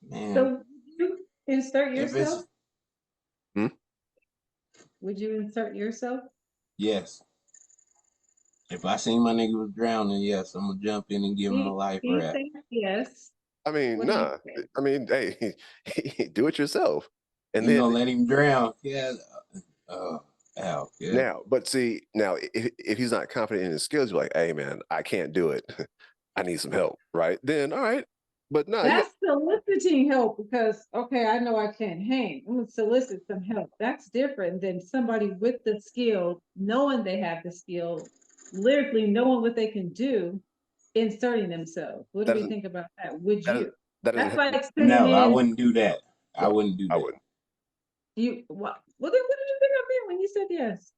Man, So you insert if yourself? it's Hmm? Would you insert yourself? yes, if I seen my nigga was drowning, yes, I'm gonna jump in and give him a life He rap. said yes. I mean, What do you nah. say? I mean, hey, do it yourself. And You then gonna let him drown? Yeah. Ow, yeah. now, but see, now if he's not confident in his skills, you're like, hey man, I can't do it. I need some help, right? Then all right. But no, you got That's soliciting help because, okay, I know I can't hang. I'm going to solicit some help. That's different than somebody with the skill, knowing they have the skill, lyrically knowing what they can do, inserting themselves. What do that we doesn't think about that? Would that, is, you? that doesn't That's help. like sending No, I in wouldn't do that. I No, wouldn't do I that. wouldn't. you. What then? What did you think I meant when you said yes?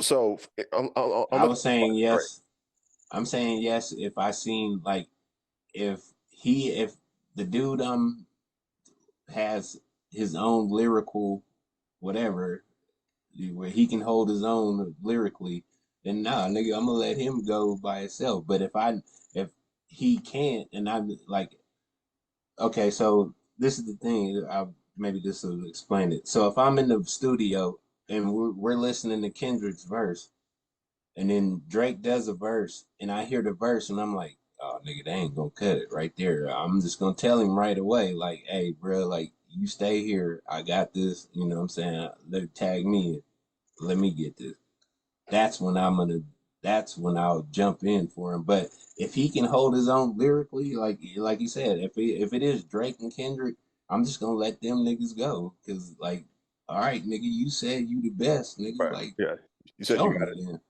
So I'm I looking was at saying Drake. yes. I'm saying yes if I seen like if if the dude has his own lyrical whatever where he can hold his own lyrically, then nah, nigga, I'm gonna let him go by himself. But if he can't, and I'm like, okay, so this is the thing. Maybe this will explain it. So if I'm in the studio and we're listening to Kendrick's verse, and then Drake does a verse, and I hear the verse, and I'm like, oh, nigga, they ain't gonna cut it right there. I'm just gonna tell him right away, like, hey, bro, like, you stay here. I got this. You know what I'm saying? Let tag me in. Let me get this. That's when I'm gonna. That's when I'll jump in for him. But if he can hold his own lyrically, like you said, if it is Drake and Kendrick, I'm just gonna let them niggas go. Cause like, all right, nigga, you said you the best, nigga. Right. Like, Yeah. You said you show got me it. then.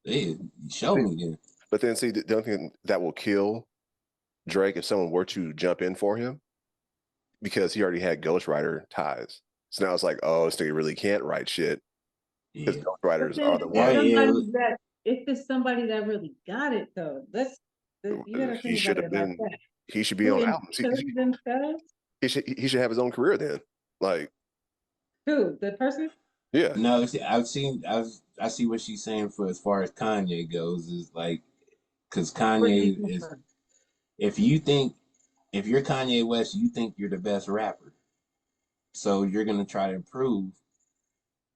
Yeah, But show then, me then. but then see, the only thing that will kill Drake if someone were to jump in for him because he already had ghostwriter ties. So now it's like, oh, this nigga really can't write shit because Yeah. But ghostwriters then are if the it's That ones. yeah, somebody that if it's somebody that really got it though, you gotta He think about should it have like been. that. He should be Who on albums. inserted themselves? He should have his own career then. Like, Who? The person? yeah, no, see, I see what she's saying for as far as Kanye goes is like because What do you Kanye think is of? if you think if you're Kanye West, you think you're the best rapper, so you're gonna try to improve.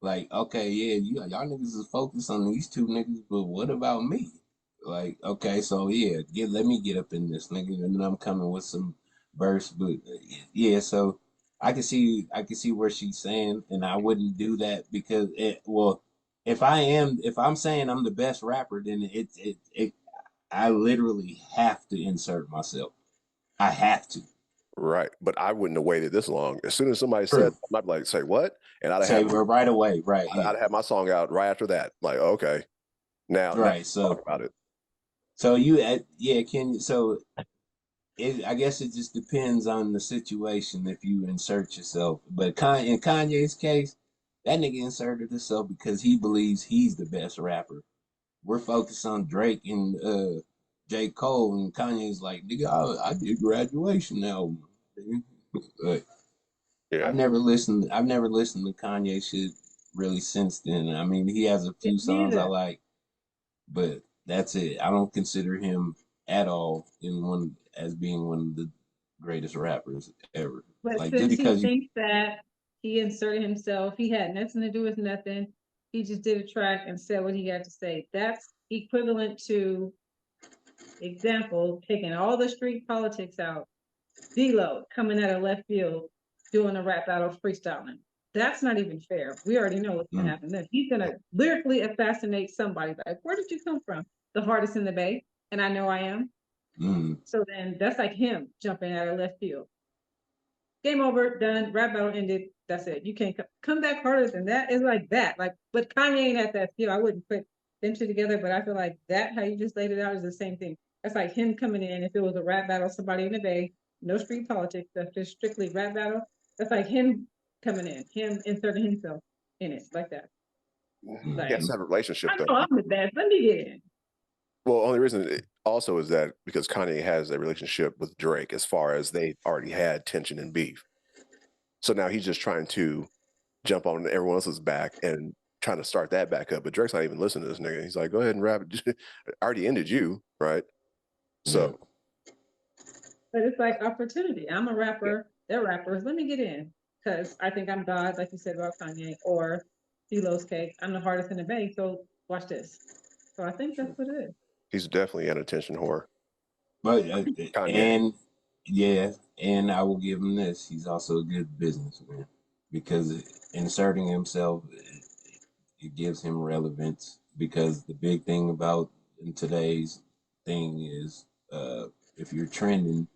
Like, okay, yeah, y'all niggas is focused on these two niggas, but what about me? Like, okay, so yeah, let me get up in this nigga, and then I'm coming with some verse, but yeah, so I can see where she's saying, and I wouldn't do that because well, if I'm saying I'm the best rapper, then I literally have to insert myself. I have to. right. But I wouldn't have waited this long. As soon as somebody said, True. I'd be like, say what? And Say we're right away, right? Yeah, I'd have my song out right after that. Like, okay, now right. talk about it. So you, yeah, can so I guess it just depends on the situation if you insert yourself. But in Kanye's case, that nigga inserted himself because he believes he's the best rapper. We're focused on Drake and J. Cole, and Kanye's like, nigga, I did graduation album. But Yeah, I've never listened to Kanye shit really since then. I mean, he has a Me few songs I neither. like, but that's it. I don't consider him at all in one as being one of the greatest rappers ever. But Like just since he because you thinks that he inserted himself, he had nothing to do with nothing. He just did a track and said what he had to say. That's equivalent to example, taking all the street politics out. D-Lo coming out of left field doing a rap battle freestyling. That's not even fair. We already know what's gonna mm, happen then. He's gonna lyrically assassinate somebody. Like, where did you come from? The hardest in the bay, and I know I am. mm, So then that's like him jumping out of left field. Game over, done. Rap battle ended. That's it. You can't come back harder than that. It's like that. Like, but Kanye ain't at that skill. I wouldn't put them two together, but I feel like that how you just laid it out is the same thing. That's like him coming in. If it was a rap battle, somebody in the bay, no street politics. That's just strictly rap battle. That's like him coming in, him inserting himself in it like that. He Like has to have a relationship I though. know I'm the best. Let me get in. Well, only reason also is that because Kanye has a relationship with Drake, as far as they already had tension and beef. So now he's just trying to jump on everyone else's back and trying to start that back up. But Drake's not even listening to this nigga. He's like, go ahead and rap. I already ended you, right? So But it's like opportunity. I'm a yeah, rapper. They're rappers. Let me get in because I think I'm God, like you said about Kanye, or Philo's cake. I'm the hardest in the bank. So watch this. So I think that's what it is. he's definitely an attention whore. But Kanye. and yeah, and I will give him this. He's also a good businessman because inserting himself, it gives him relevance. Because the big thing about in today's thing is, if you're trending,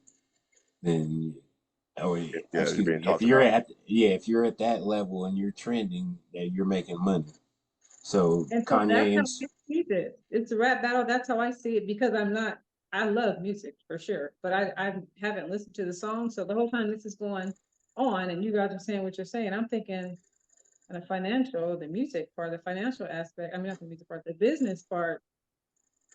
then oh Yeah, you're excuse being me, if talked you're about. at if you're at that level and you're trending, that you're making money. So And so that's Kanye how and I see it. It's a rap battle. That's how I see it because I'm not, I love music for sure, but I haven't listened to the song. So the whole time this is going on and you guys are saying what you're saying, I'm thinking the financial, the music part, the financial aspect, I mean, not the music part, the business part,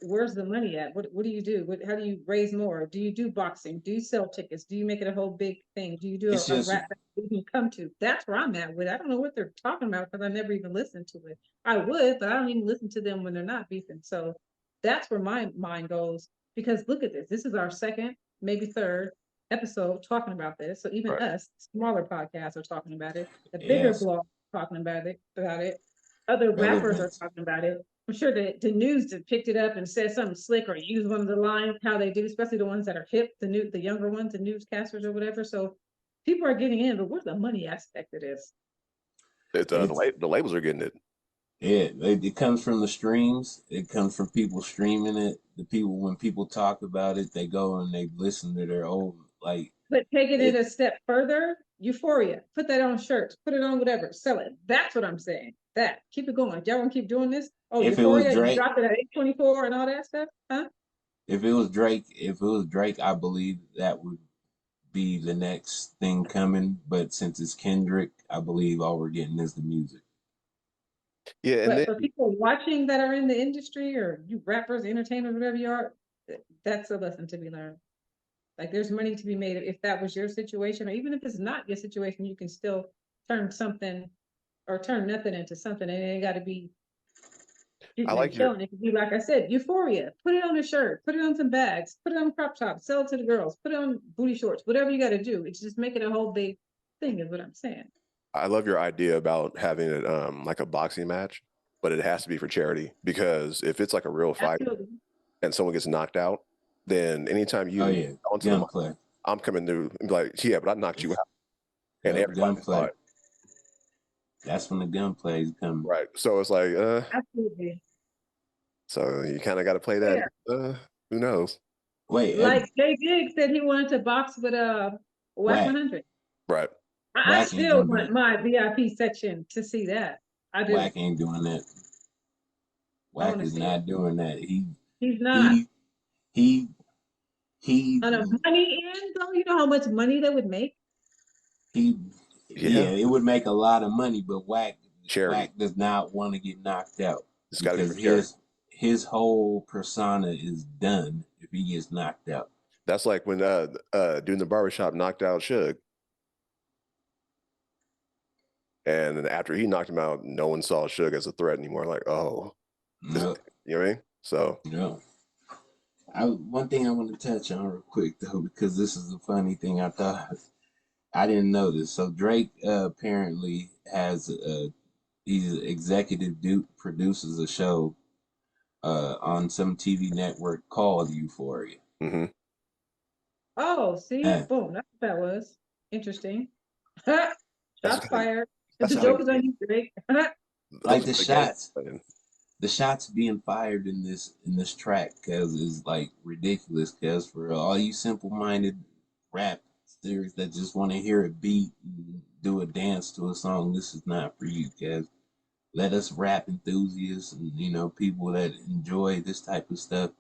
where's the money at? What do you do? How do you raise more? Do you do boxing? Do you sell tickets? Do you make it a whole big thing? Do you do it's a just rap that you can come to? That's where I'm at with it. I don't know what they're talking about because I never even listened to it. I would, but I don't even listen to them when they're not beefing. So that's where my mind goes. Because look at this. This is our second, maybe third episode talking about this. So even Right. us, smaller podcasts are talking about it. The bigger yes blog talking about it. Other rappers are relevance. talking about it. I'm sure the news that picked it up and said something slick or used one of the lines how they do, especially the ones that are hip, the younger ones, the newscasters or whatever. So people are getting in, but where's the money aspect of this? It's It's the labels are getting it. it comes from the streams. It comes from people streaming it. The people when people talk about it, they go and they listen to their old like But taking it it. a step further, Euphoria, put that on shirts, put it on whatever, sell it. That's what I'm saying. That keep it going. Y'all want to keep doing this? Oh, If it was Euphoria, you Drake, dropped it at 824 and all that stuff, huh? if it was Drake, I believe that would be the next thing coming. But since it's Kendrick, I believe all we're getting is the music. Yeah, and But then for people watching that are in the industry or you rappers, entertainers, whatever you are, that's a lesson to be learned. Like there's money to be made if that was your situation, or even if it's not your situation, you can still turn something or turn nothing into something. And it ain't got to be I shooting and like your killing. It could be like I said, Euphoria. Put it on a shirt, put it on some bags, put it on crop top, sell it to the girls, put it on booty shorts, whatever you got to do. It's just making a whole big thing, is what I'm saying. I love your idea about having it like a boxing match, but it has to be for charity because if it's like a real fight Absolutely. and someone gets knocked out, then anytime Oh you yeah, onto the mic, gunplay. I'm coming through and be like, yeah, but I knocked you out, and Yep, everybody saw gunplay. it, That's when the gunplay is coming. right? So it's like, Absolutely. so you kind of got to play that. Yeah. Who knows? Wait, Like Jay Diggs said he wanted to box with Whack whack, 100. Right. I whack ain't still gonna do want it. my VIP section to see that. I do. Whack ain't doing that. I Whack want to is see it. not doing that. He's not. He he he On a money end, though, you know how much money they would make? he. Yeah, Yeah. it would make a lot of money, but Charity. Whack does not want to get knocked out It's got to be for because charity. his whole persona is done if he gets knocked out. That's like when dude in the barbershop knocked out Suge. And then after he knocked him out, no one saw Suge as a threat anymore. Like, oh, this, No, you know what I mean? So no. One thing I want to touch on real quick though, because this is a funny thing I thought I didn't know this. So Drake apparently has he's executive produces a show on some TV network called Euphoria. mhm. Oh, see? Uh, Boom. That's what that was. Interesting. that's Shots kind of fired. that's The kind of joke is on you, Drake. like those are the game plan. the shots being fired in this track because is like ridiculous. Because for all you simple minded rap theories that just want to hear a beat and do a dance to a song, this is not for you. Because let us rap enthusiasts and people that enjoy this type of stuff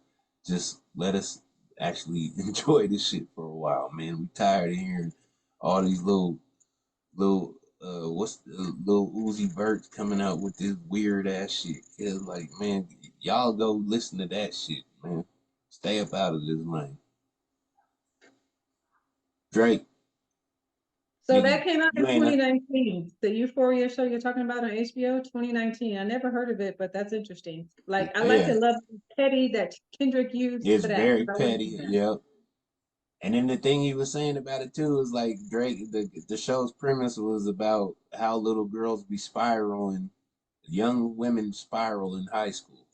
just let us actually enjoy this shit for a while, man. We tired of hearing all these little what's the little Uzi Verts coming out with this weird ass shit. It's like, man, y'all go listen to that shit, man. Stay up out of this, man. Drake, So nigga, that came out you in ain't 2019. The Euphoria show you're talking about on HBO, 2019. I never heard of it, but that's interesting. Like, I like yeah. the level of petty that Kendrick used It's for that. very I wouldn't petty, do that. yep. And then the thing he was saying about it too is like Drake. The show's premise was about how little girls be spiraling, young women spiral in high school,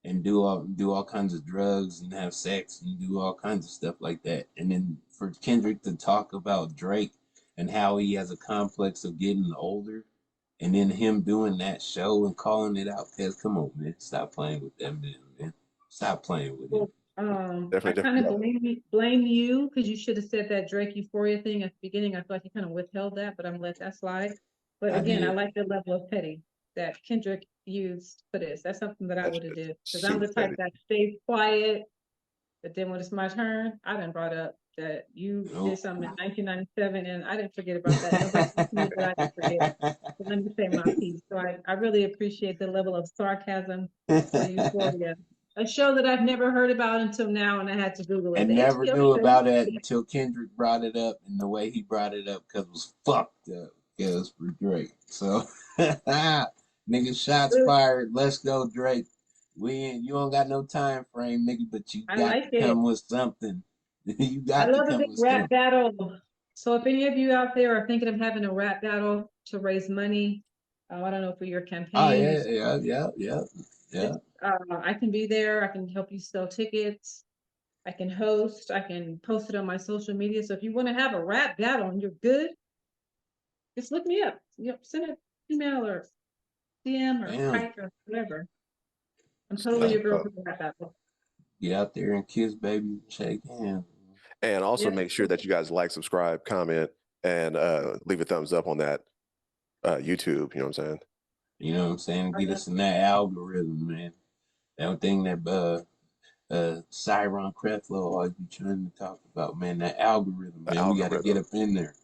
and do all kinds of drugs and have sex and do all kinds of stuff like that. And then for Kendrick to talk about Drake and how he has a complex of getting older, and then him doing that show and calling it out, cause come on, man, stop playing with that man. Stop playing with him. Well, I Definitely kind different of level. blame you because you should have said that Drake Euphoria thing at the beginning. I feel like you kind of withheld that, but I'm gonna let that slide. But I again, I did. like the level of petty that Kendrick used for this. That's something that I That's would have did because I'm super the type petty. that stays quiet. But then when it's my turn, I done brought up that you did Nope. something in 1997, and I didn't forget about that. Nobody did that I didn't forget. So let me say my piece. So I really appreciate the level of sarcasm for Euphoria, a show that I've never heard about until now, and I had to Google it. And The never HBO knew show, about it until Kendrick brought it up, and the way he brought it up because it was fucked up. Because for Drake. So, nigga, shots fired. Let's go, Drake. You don't got no time frame, nigga, but you I got to like it. come with something. You I got to love a come big with rap something. battle. So if any of you out there are thinking of having a rap battle to raise money, I don't know, for your Oh campaign, yeah, yeah. I can be there. I can help you sell tickets. I can host. I can post it on my social media. So if you want to have a rap battle and you're good, just look me up. Send an email or DM or Damn. Pike or whatever. I'm totally That's your girl dope. for the rap battle. Get out there and kiss baby, shake hands. And also Yep. make sure that you guys like, subscribe, comment, and leave a thumbs up on that YouTube. You know what I'm saying? You know what I'm saying? Get us in that algorithm, man. That thing that Cyron Creflo always be trying to talk about, man. That algorithm, The man. We got to get algorithm. up in there.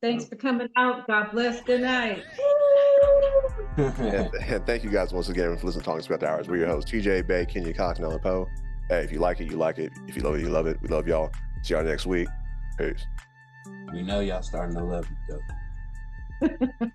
Thanks for coming out. God bless. Good night. And thank you guys once again for listening to Talking Spit Hours. We're your hosts, TJ, Bay, Kenya, Cox, and Ellen Poe. Hey, if you like it, you like it. If you love it, you love it. We love y'all. See y'all next week. Peace. We know y'all starting to love it, though.